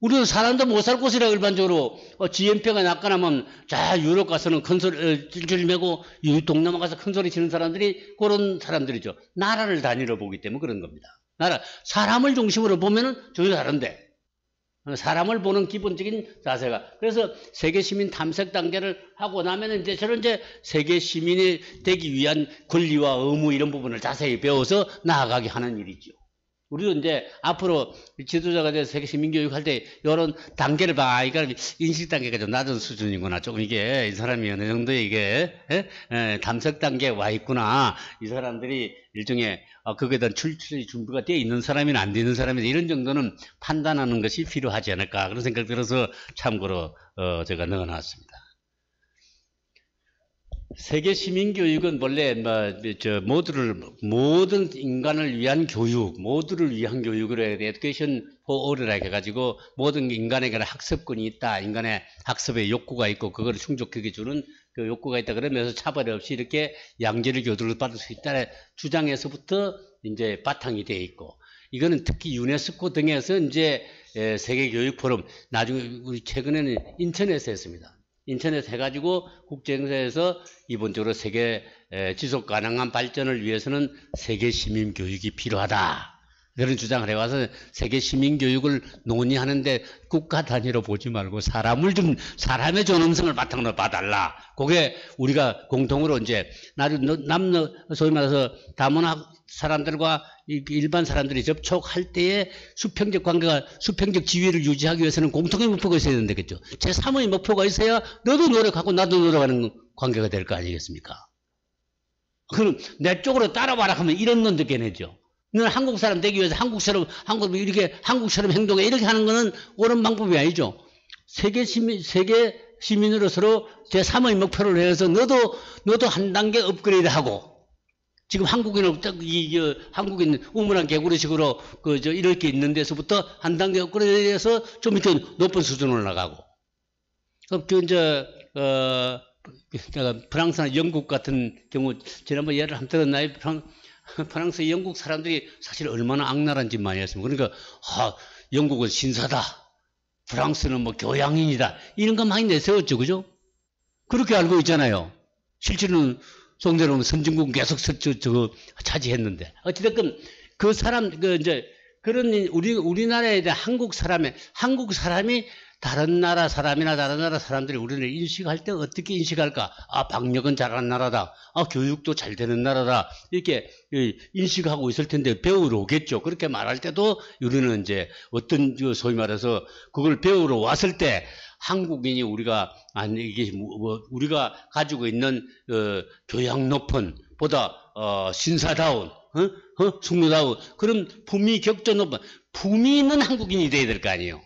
우리는 사람도 못 살 곳이라 일반적으로 GNP가 낮거나면 유럽 가서는 큰 소리 찔찔 매고 동남아 가서 큰 소리 치는 사람들이 그런 사람들이죠. 나라를 단위로 보기 때문에 그런 겁니다. 사람을 중심으로 보면은 전혀 다른데 사람을 보는 기본적인 자세가. 그래서 세계 시민 탐색 단계를 하고 나면은 이제 저런 세계 시민이 되기 위한 권리와 의무 이런 부분을 자세히 배워서 나아가게 하는 일이죠. 우리도 이제 앞으로 지도자가 돼서 세계 시민교육 할 때 이런 단계를 이거 인식 단계가 좀 낮은 수준이구나. 조금 이게 이 사람이 어느 정도 이게 탐색 단계에 와 있구나. 이 사람들이 일종의 거기에 대한 출처의 준비가 되어 있는 사람이나 안 되어 있는 사람이나 이런 정도는 판단하는 것이 필요하지 않을까 그런 생각 들어서 참고로 제가 넣어놨습니다. 세계 시민교육은 원래 모든 인간을 위한 교육, 모두를 위한 교육으로 에듀케이션 포 올이라 해가지고 모든 인간에게 학습권이 있다. 인간의 학습의 욕구가 있고 그걸 충족하게 주는 그 욕구가 있다. 그러면서 차별 없이 이렇게 양질의 교육을 받을 수 있다는 주장에서부터 이제 바탕이 되어 있고, 이거는 특히 유네스코 등에서 이제 세계 교육 포럼, 나중에 우리 최근에는 인천에서 했습니다. 인천에서 해가지고 국제행사에서 기본적으로 세계 지속 가능한 발전을 위해서는 세계 시민 교육이 필요하다. 그런 주장을 해와서 세계 시민교육을 논의하는데 국가 단위로 보지 말고 사람의 존엄성을 바탕으로 봐달라. 그게 우리가 공통으로 이제, 소위 말해서 다문화 사람들과 일반 사람들이 접촉할 때에 수평적 지위를 유지하기 위해서는 공통의 목표가 있어야 된다겠죠. 제3의 목표가 있어야 너도 노력하고 나도 노력하는 관계가 될 거 아니겠습니까? 그럼 내 쪽으로 따라와라 하면 이런 놈도 깨내죠. 너는 한국 사람 되기 위해서 한국처럼 행동해. 이렇게 하는 거는 옳은 방법이 아니죠. 세계 시민으로서 제3의 목표를 해서 너도 한 단계 업그레이드 하고, 지금 한국인 우물안 개구리식으로 이렇게 있는 데서부터 한 단계 업그레이드 해서 좀 이렇게 높은 수준으로 나가고. 내가 프랑스나 영국 같은 경우, 지난번 예를 한번 들었나요? 프랑스, 영국 사람들이 사실 얼마나 악랄한 짓 많이 했습니까? 그러니까, 영국은 신사다. 프랑스는 뭐 교양인이다. 이런 거 많이 내세웠죠. 그죠? 그렇게 알고 있잖아요. 실제로는 송대로는 선진국 계속 차지했는데. 어찌됐건, 우리나라에 대한 한국 사람이 다른 나라 사람이나 다른 나라 사람들이 우리를 인식할 때 어떻게 인식할까? 방역은 잘하는 나라다. 교육도 잘 되는 나라다. 이렇게 인식하고 있을 텐데 배우러 오겠죠. 그렇게 말할 때도 우리는 이제 소위 말해서 그걸 배우러 왔을 때 한국인이 우리가 가지고 있는 교양 높은 보다 신사다운 숙녀다운 그런 품위 격조 높은 품위 있는 한국인이 돼야 될 거 아니에요.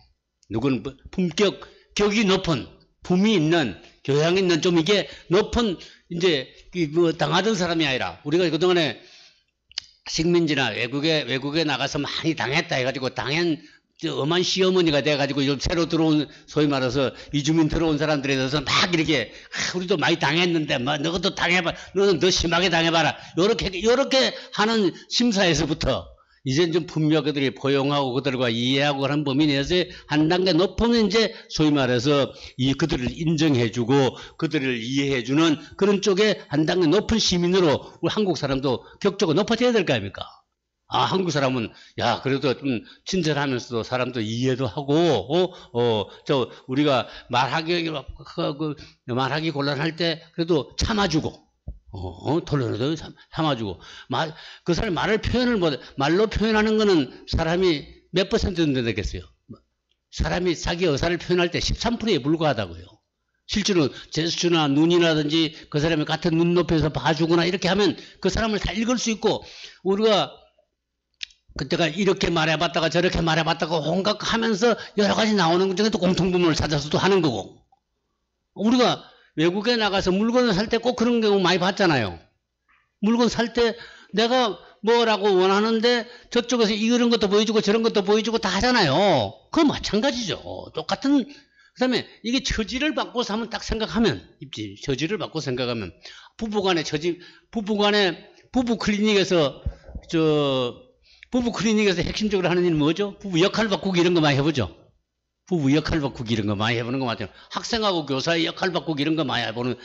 누구는 격이 높은, 품위 있는, 교양 있는, 좀 이게 높은, 이제, 당하던 사람이 아니라, 우리가 그동안에 식민지나 외국에 나가서 많이 당했다 해가지고, 엄한 시어머니가 돼가지고, 좀 새로 들어온, 소위 말해서, 이주민 들어온 사람들에 대해서 막 이렇게, 우리도 많이 당했는데, 너도 당해봐, 너는 더 심하게 당해봐라. 요렇게 하는 심사에서부터, 이제 좀 분명 그들이 포용하고 그들과 이해하고 하는 범위 내에서 한 단계 높으면 이제 소위 말해서 그들을 인정해주고 그들을 이해해주는 그런 쪽에 한 단계 높은 시민으로 우리 한국 사람도 격조가 높아져야 될 거 아닙니까? 한국 사람은 그래도 좀 친절하면서도 사람도 이해도 하고 우리가 말하기 곤란할 때 그래도 참아주고. 토론해도 참아주고. 그 사람이 말로 표현하는 거는 사람이 몇 퍼센트 정도 되겠어요? 사람이 자기 의사를 표현할 때 13%에 불과하다고요. 실제로 제스처나 눈이라든지 그 사람이 같은 눈높이에서 봐주거나 이렇게 하면 그 사람을 다 읽을 수 있고, 우리가 그때가 이렇게 말해봤다가 저렇게 말해봤다가 온갖 하면서 여러 가지 나오는 것 중에 또 공통분모를 찾아서도 하는 거고. 우리가 외국에 나가서 물건을 살 때 꼭 그런 경우 많이 봤잖아요. 물건 살 때 내가 뭐라고 원하는데 저쪽에서 이런 것도 보여주고 저런 것도 보여주고 다 하잖아요. 그거 마찬가지죠. 똑같은. 그 다음에 이게 처지를 바꿔서 한번 딱 생각하면, 처지를 바꿔서 생각하면, 부부 클리닉에서 핵심적으로 하는 일은 뭐죠? 부부 역할 바꾸기 이런 거 많이 해보죠. 부부 역할 바꾸기 이런 거 많이 해보는 거 맞아요. 학생하고 교사의 역할 바꾸기 이런 거 많이 해보는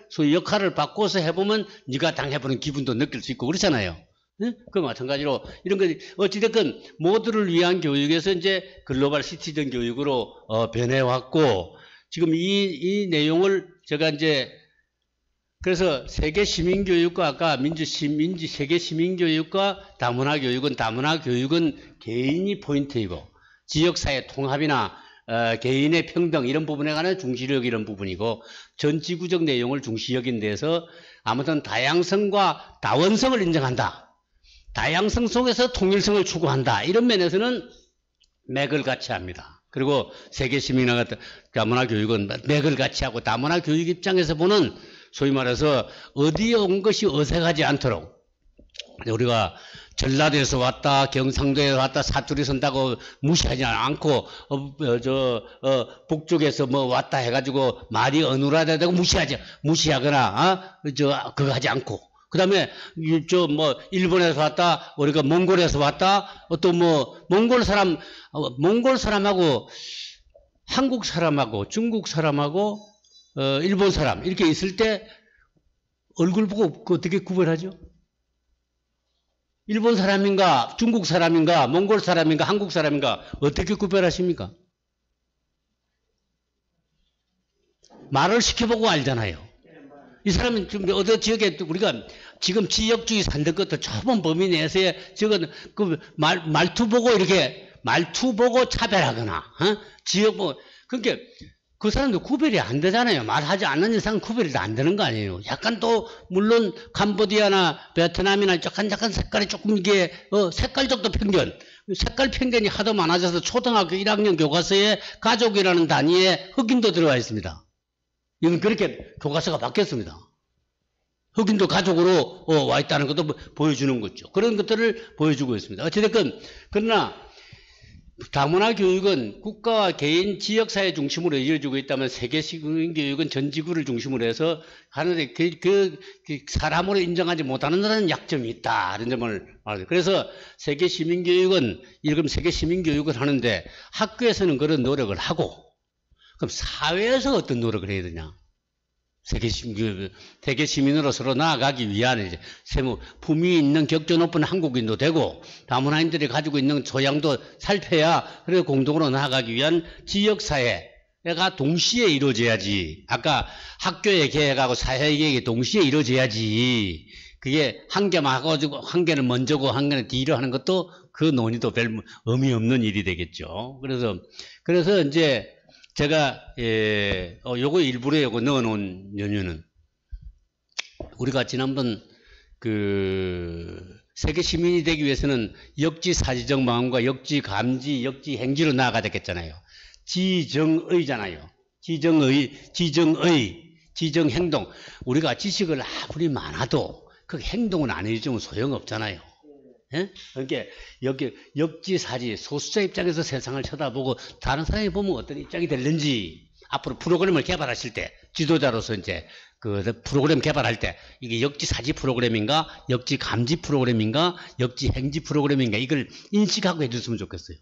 소위 역할을 바꿔서 해보면 네가 당해보는 기분도 느낄 수 있고 그렇잖아요. 네? 그 마찬가지로 이런 거 어찌됐건 모두를 위한 교육에서 이제 글로벌 시티즌 교육으로 변해왔고, 지금 이 내용을 제가 이제 그래서 세계 시민교육과 아까 세계 시민교육과 다문화 교육은 개인이 포인트이고 지역사회 통합이나 개인의 평등 이런 부분에 관한 중시력 이런 부분이고, 전 지구적 내용을 중시역인 데서 아무튼 다양성과 다원성을 인정한다. 다양성 속에서 통일성을 추구한다. 이런 면에서는 맥을 같이 합니다. 그리고 세계 시민과 다문화 교육은 맥을 같이 하고, 다문화 교육 입장에서 보는 소위 말해서 어디에 온 것이 어색하지 않도록, 우리가 전라도에서 왔다, 경상도에서 왔다, 사투리 쓴다고 무시하지 않고, 북쪽에서 뭐 왔다 해가지고 말이 어눌하다고 무시하거나, 그거 하지 않고. 그 다음에, 일본에서 왔다, 우리가 몽골에서 왔다, 몽골 사람하고, 한국 사람하고, 중국 사람하고, 일본 사람, 이렇게 있을 때 얼굴 보고 어떻게 구별하죠? 일본 사람인가, 중국 사람인가, 몽골 사람인가, 한국 사람인가, 어떻게 구별하십니까? 말을 시켜보고 알잖아요. 이 사람은 지금 어느 지역에 우리가 지금 지역주의 산들 것도 좁은 범위 내에서의 저건 그 말투 보고 이렇게 말투 보고 차별하거나, 지역 보고, 그러니까 그 사람도 구별이 안 되잖아요. 말하지 않는 이상 구별이 안 되는 거 아니에요. 약간 또 물론 캄보디아나 베트남이나 약간 색깔이 조금 이게 색깔적도 편견, 색깔 편견이 하도 많아져서 초등학교 1학년 교과서에 가족이라는 단위에 흑인도 들어가 있습니다. 이건 그렇게 교과서가 바뀌었습니다. 흑인도 가족으로 와 있다는 것도 보여주는 거죠. 그런 것들을 보여주고 있습니다. 어찌됐건 그러나 다문화 교육은 국가와 개인 지역사회 중심으로 이어지고 있다면 세계식 교육은 전 지구를 중심으로 해서 하는데 그 사람으로 인정하지 못하는 약점이 있다. 이런 점을 말해요. 그래서 세계 시민교육은 그럼 세계 시민교육을 하는데 학교에서는 그런 노력을 하고 그럼 사회에서 어떤 노력을 해야 되냐? 세계 시민으로 서로 나아가기 위한 이제 품위 있는 격조 높은 한국인도 되고 다문화인들이 가지고 있는 소양도 살펴야 그래서 공동으로 나아가기 위한 지역사회가 동시에 이루어져야지. 아까 학교의 계획하고 사회의 계획이 동시에 이루어져야지. 그게 한 개만 하고 한 개는 먼저고 한 개는 뒤로 하는 것도 그 논의도 별 의미 없는 일이 되겠죠. 그래서 이제 제가 요거 일부러 요거 넣어놓은 연유는 우리가 지난번 그 세계 시민이 되기 위해서는 역지사지적 마음과 역지감지, 역지행지로 나아가야 되겠잖아요. 지정의잖아요. 지정행동. 우리가 지식을 아무리 많아도 그 행동은 안 해주면 소용없잖아요. 예? 그러니까 역지사지 소수자 입장에서 세상을 쳐다보고 다른 사람이 보면 어떤 입장이 될는지 앞으로 프로그램을 개발하실 때 지도자로서 이제 그 프로그램 개발할 때 이게 역지사지 프로그램인가 역지감지 프로그램인가 역지행지 프로그램인가 이걸 인식하고 해줬으면 좋겠어요.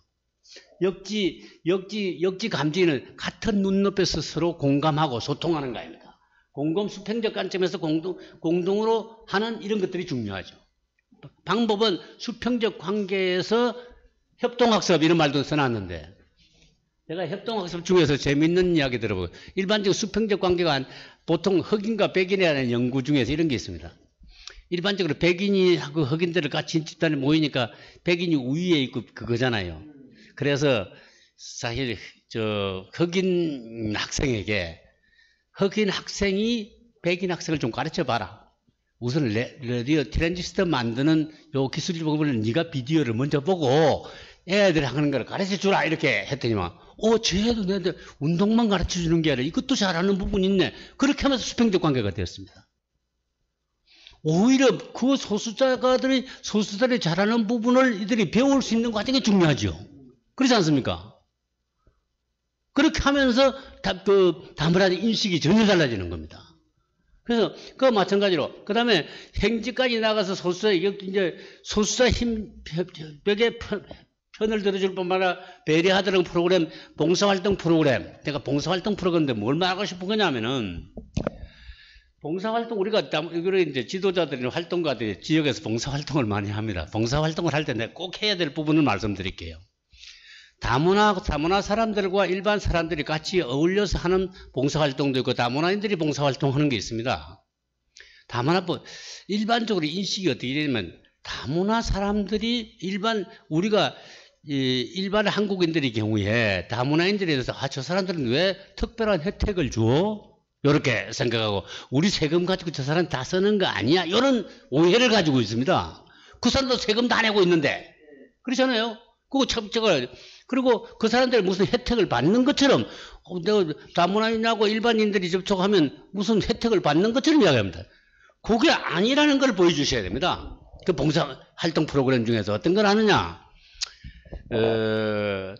역지감지는 같은 눈높이에서 서로 공감하고 소통하는 거 아닙니까? 공공 수평적 관점에서 공동으로 하는 이런 것들이 중요하죠. 방법은 수평적 관계에서 협동학습 이런 말도 써놨는데 제가 협동학습 중에서 재밌는 이야기 들어보고 일반적으로 수평적 관계가 보통 흑인과 백인에 대한 연구 중에서 이런 게 있습니다. 일반적으로 백인이하고 흑인들을 같이 집단에 모이니까 백인이 우위에 있고 그거잖아요. 그래서 사실 흑인 학생에게 흑인 학생이 백인 학생을 좀 가르쳐 봐라. 우선 라디오 트랜지스터 만드는 요 기술을 보고 네가 비디오를 먼저 보고 애들 하는 걸 가르쳐 주라 이렇게 했더니만 쟤도 내한테 운동만 가르쳐 주는 게 아니라 이것도 잘하는 부분이 있네. 그렇게 하면서 수평적 관계가 되었습니다. 오히려 그 소수자들이 잘하는 부분을 이들이 배울 수 있는 과정이 중요하죠. 그렇지 않습니까? 그렇게 하면서 다문화의 인식이 전혀 달라지는 겁니다. 그래서 그거 마찬가지로 그 다음에 행지까지 나가서 소수자 힘벽에 편을 들어줄 뿐만 아니라 배려하도록 프로그램, 봉사활동 프로그램. 내가 봉사활동 프로그램인데 뭘 말하고 싶은 거냐면은 봉사활동 우리가 이제 지도자들이나 활동가들이 지역에서 봉사활동을 많이 합니다. 봉사활동을 할 때 내가 꼭 해야 될 부분을 말씀드릴게요. 다문화 사람들과 일반 사람들이 같이 어울려서 하는 봉사활동도 있고 다문화인들이 봉사활동하는 게 있습니다. 일반적으로 인식이 어떻게 되냐면 다문화 사람들이 우리가 일반 한국인들의 경우에 다문화인들에 대해서 저 사람들은 왜 특별한 혜택을 줘? 이렇게 생각하고 우리 세금 가지고 저 사람 다 쓰는 거 아니야? 이런 오해를 가지고 있습니다. 그 사람도 세금 다 내고 있는데 그렇잖아요. 그리고 그 사람들이 무슨 혜택을 받는 것처럼 다문화인하고 일반인들이 접촉하면 무슨 혜택을 받는 것처럼 이야기합니다. 그게 아니라는 걸 보여주셔야 됩니다. 그 봉사활동 프로그램 중에서 어떤 걸 하느냐.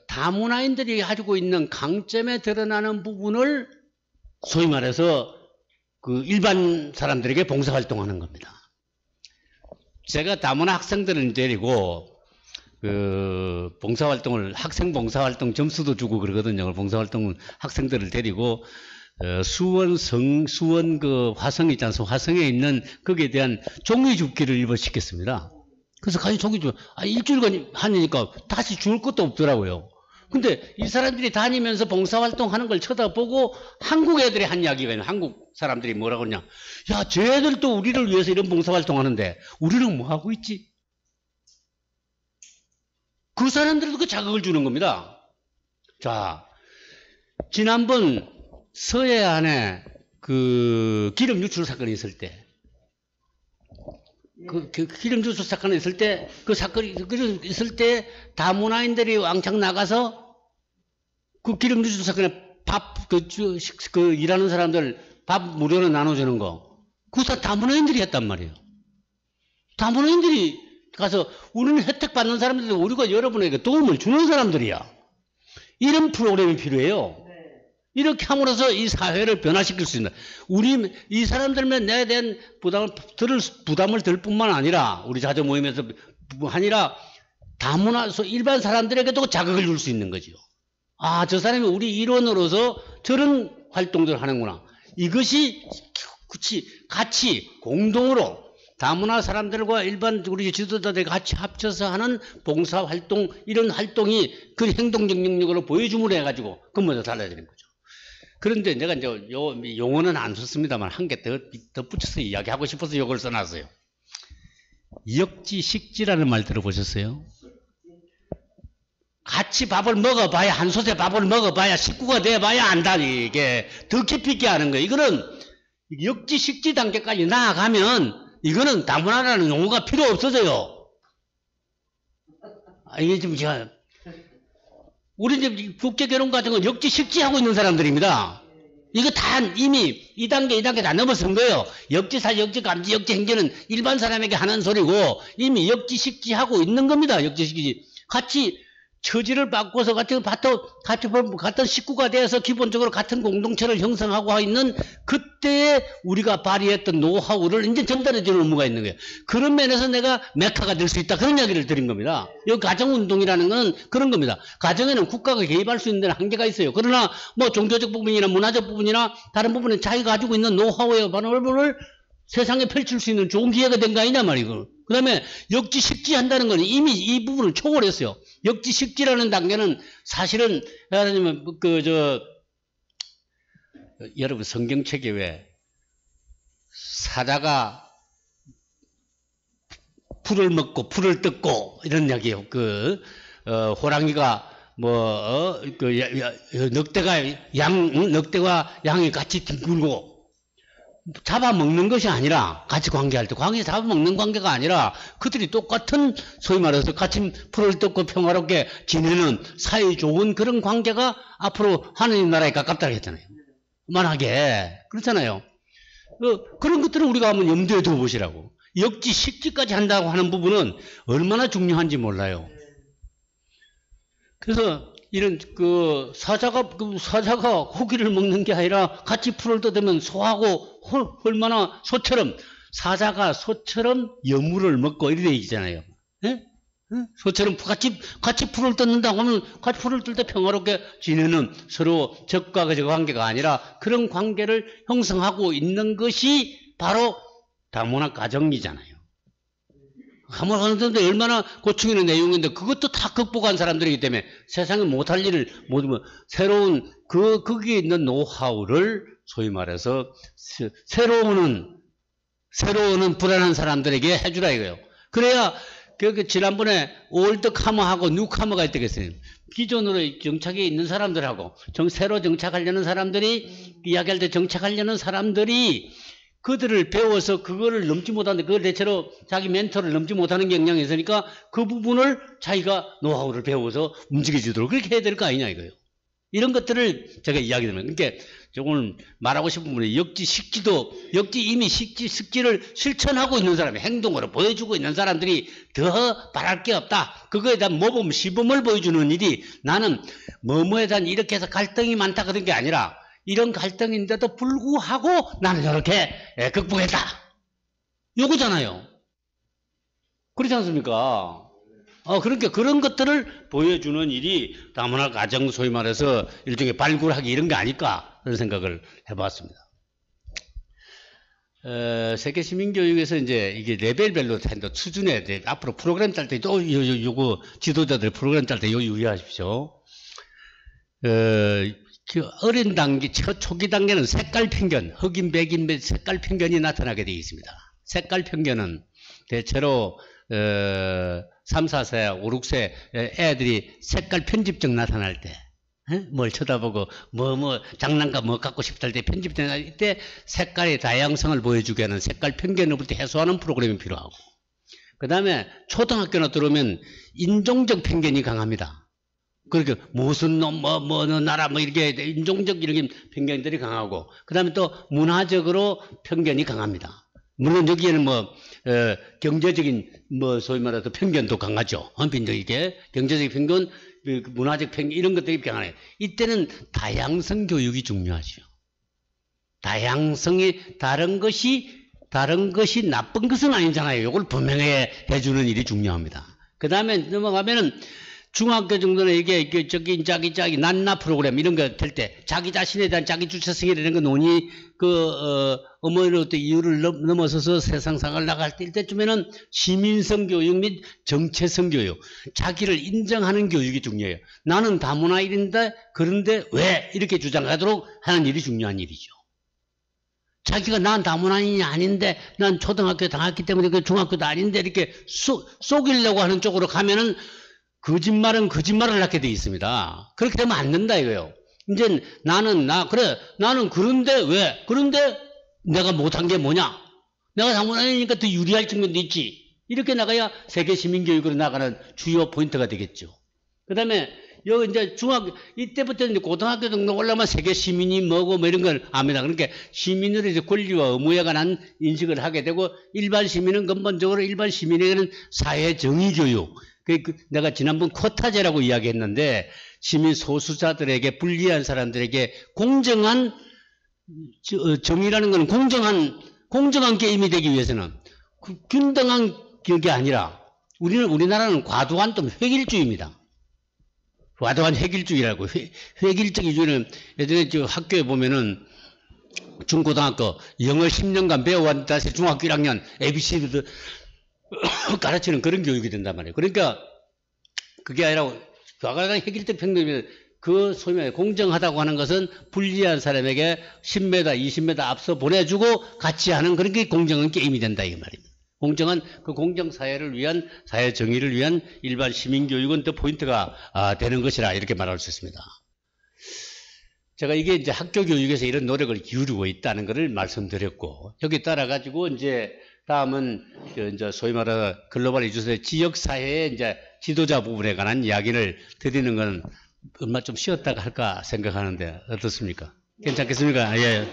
다문화인들이 가지고 있는 강점에 드러나는 부분을 소위 말해서 그 일반 사람들에게 봉사활동하는 겁니다. 제가 다문화 학생들을 데리고 학생 봉사활동 점수도 주고 그러거든요. 봉사활동 학생들을 데리고 수원 그 화성 있지 않습니까? 화성에 있는 거기에 대한 종이 줍기를 일부 시켰습니다. 그래서 간이 속이 좀, 일주일간 하니까 다시 죽을 것도 없더라고요. 근데 이 사람들이 다니면서 봉사활동 하는 걸 쳐다보고 한국 애들이 한 이야기가 있는 한국 사람들이 뭐라고 그러냐. 야, 쟤들도 우리를 위해서 이런 봉사활동 하는데 우리는 뭐 하고 있지? 그 사람들도 그 자극을 주는 겁니다. 자, 지난번 서해안에 그 기름 유출 사건이 있을 때, 그 기름 유출 사건이 있을 때, 그 사건이 있을 때 다문화인들이 왕창 나가서 그 기름 유출 사건에 그 일하는 사람들 밥 무료로 나눠주는 거, 그사 다문화인들이 했단 말이에요. 다문화인들이 가서 우리는 혜택 받는 사람들인데 우리가 여러분에게 도움을 주는 사람들이야. 이런 프로그램이 필요해요. 이렇게 함으로써 이 사회를 변화시킬 수 있는, 이 사람들만 내에 대한 부담을 들 뿐만 아니라, 우리 자조 모임에서 아니라 다문화 일반 사람들에게도 자극을 줄 수 있는 거죠. 아, 저 사람이 우리 일원으로서 저런 활동들을 하는구나. 이것이 같이 공동으로 다문화 사람들과 일반 우리 지도자들이 같이 합쳐서 하는 봉사활동, 이런 활동이 그 행동적 능력으로 보여줌으로 해가지고 그건 먼저 달라지는 거죠. 그런데 내가 이제 용어는 안 썼습니다만 한 개 더 붙여서 이야기하고 싶어서 이걸 써놨어요. 역지식지라는 말 들어보셨어요? 같이 밥을 먹어봐야, 한 솥에 밥을 먹어봐야, 식구가 돼봐야 안다. 이게 더 깊이 있게 하는 거예요. 이거는 역지식지 단계까지 나아가면 이거는 다문화라는 용어가 필요 없어져요. 이게 지금 제가, 우리 이제 국제결혼 과정은 역지식지하고 있는 사람들입니다. 이거 다 이미 2단계 다 넘어선 거예요. 역지사, 역지감지, 역지행전은 일반 사람에게 하는 소리고 이미 역지식지하고 있는 겁니다. 역지식지. 같이 처지를 바꿔서 같은 식구가 되어서 기본적으로 같은 공동체를 형성하고 있는 그때에 우리가 발휘했던 노하우를 이제 전달해 주는 의무가 있는 거예요. 그런 면에서 내가 메카가 될 수 있다. 그런 이야기를 드린 겁니다. 이 가정운동이라는 건 그런 겁니다. 가정에는 국가가 개입할 수 있는 데는 한계가 있어요. 그러나 뭐 종교적 부분이나 문화적 부분이나 다른 부분은 자기가 가지고 있는 노하우의 부분을 세상에 펼칠 수 있는 좋은 기회가 된 거 아니냐 말이고. 그 다음에 역지식지 한다는 건 이미 이 부분을 초월했어요. 역지식지라는 단계는 사실은, 여러분 성경책에 왜 사자가 풀을 먹고 풀을 뜯고 이런 이야기예요. 호랑이가 늑대가 양이 같이 뒹굴고 잡아먹는 것이 아니라, 같이 관계할 때, 잡아먹는 관계가 아니라, 그들이 똑같은, 소위 말해서 같이 풀을 뜯고 평화롭게 지내는 사이 좋은 그런 관계가 앞으로 하느님 나라에 가깝다고 했잖아요. 만하게. 그렇잖아요. 그런 것들은 우리가 한번 염두에 두어 보시라고. 역지식지까지 한다고 하는 부분은 얼마나 중요한지 몰라요. 그래서, 이런 사자가 고기를 먹는 게 아니라 같이 풀을 뜯으면 소하고 얼마나 사자가 소처럼 여물을 먹고 이래 있잖아요. 예? 소처럼 같이 풀을 뜯는다고 하면 같이 풀을 뜯을 때 평화롭게 지내는 서로 적과 적 관계가 아니라 그런 관계를 형성하고 있는 것이 바로 다문화 가정이잖아요. 하는데 얼마나 고충 있는 내용인데 그것도 다 극복한 사람들이기 때문에 세상에 못할 일을 새로운 거기에 있는 노하우를 소위 말해서 새로운 불안한 사람들에게 해주라 이거예요. 그래야 지난번에 올드카머하고 뉴카머가 있다겠어요. 기존으로 정착에 있는 사람들하고 새로 정착하려는 사람들이 이야기할 때 정착하려는 사람들이 그들을 배워서 그거를 넘지 못하는데 그걸 대체로 자기 멘토를 넘지 못하는 경향이 있으니까 그 부분을 자기가 노하우를 배워서 움직여주도록 그렇게 해야 될 거 아니냐 이거예요. 이런 것들을 제가 이야기드리면, 그러니까 오늘 말하고 싶은 부분이 이미 식지를 실천하고 있는 사람이 행동으로 보여주고 있는 사람들이 더 바랄 게 없다. 그거에 대한 모범, 시범을 보여주는 일이 나는 뭐뭐에 대한 이렇게 해서 갈등이 많다 그런 게 아니라 이런 갈등인데도 불구하고 나는 이렇게 극복했다. 요거잖아요. 그렇지 않습니까? 그러니까 그런 것들을 보여주는 일이 다문화 가정 소위 말해서 일종의 발굴하기 이런 게 아닐까 그런 생각을 해봤습니다. 세계 시민교육에서 이제 이게 레벨별로 된다. 수준에 대해 앞으로 프로그램 짤 때 또 요거 지도자들 프로그램 짤 때 요 유의하십시오. 그 어린 단계, 초기 단계는 색깔 편견, 흑인, 백인, 색깔 편견이 나타나게 되어 있습니다. 색깔 편견은 대체로 3, 4세, 5, 6세 애들이 색깔 편집증 나타날 때, 뭘 쳐다보고 장난감 뭐 갖고 싶다 할 때 편집될 때 색깔의 다양성을 보여주게 하는 색깔 편견으로부터 해소하는 프로그램이 필요하고, 그 다음에 초등학교나 들어오면 인종적 편견이 강합니다. 그렇게 무슨 놈, 나라, 이렇게 인종적 이렇게 편견들이 강하고, 그 다음에 또 문화적으로 편견이 강합니다. 물론 여기에는 경제적인 소위 말해서 편견도 강하죠. 한편적이게 경제적 편견, 문화적 편견 이런 것들이 강하네요. 이때는 다양성 교육이 중요하죠. 다양성이 다른 것이 나쁜 것은 아니잖아요. 이걸 분명히 해주는 일이 중요합니다. 그 다음에 넘어가면은 중학교 정도는 이게 자기 난나 프로그램 이런 거 될 때 자기 자신에 대한 자기 주체성이라는 거 논의 어머니로부터 이유를 넘어서서 세상상을 나갈 때쯤에는 시민성 교육 및 정체성 교육, 자기를 인정하는 교육이 중요해요. 나는 다문화인인데 그런데 왜 이렇게 주장하도록 하는 일이 중요한 일이죠. 자기가 난 다문화인이 아닌데 난 초등학교 다녔기 때문에 그 중학교도 아닌데 이렇게 속이려고 하는 쪽으로 가면은 거짓말은 거짓말을 낳게 돼 있습니다. 그렇게 되면 안 된다 이거예요. 이제 나는 그런데 왜? 그런데 내가 못한 게 뭐냐? 내가 다문화이니까 더 유리할 측면도 있지. 이렇게 나가야 세계 시민교육으로 나가는 주요 포인트가 되겠죠. 그 다음에 여기 이제 이때부터 이제 고등학교 정도 올라가면 세계 시민이 뭐고 이런 걸 압니다. 그러니까 시민으로 이제 권리와 의무에 관한 인식을 하게 되고, 일반 시민은 근본적으로 일반 시민에게는 사회 정의 교육, 내가 지난번 쿼타제라고 이야기했는데, 시민 소수자들에게 불리한 사람들에게 공정한 정의라는 것은 공정한 게임이 되기 위해서는 균등한 게 아니라 우리나라는 과도한 또 획일주의입니다. 과도한 획일주의라고. 획일적 이주의는 예전에 학교에 보면은 중고등학교 영어 10년간 배워왔는데 다시 중학교 1학년 ABC도 가르치는 그런 교육이 된단 말이에요. 그러니까 그게 아니라 과거의 획일적 평등이면 그 소위 말해 공정하다고 하는 것은 불리한 사람에게 10m, 20m 앞서 보내주고 같이 하는 그런 게 공정한 게임이 된다 이 말입니다. 공정한 그 공정사회를 위한 사회 정의를 위한 일반 시민교육은 또 포인트가 되는 것이라 이렇게 말할 수 있습니다. 제가 이게 이제 학교 교육에서 이런 노력을 기울이고 있다는 것을 말씀드렸고, 여기 따라 가지고 이제 다음은 이제 소위 말하는 글로벌 이주세 지역사회의 이제 지도자 부분에 관한 이야기를 드리는 건 얼마 좀 쉬었다가 할까 생각하는데 어떻습니까? 괜찮겠습니까? 예.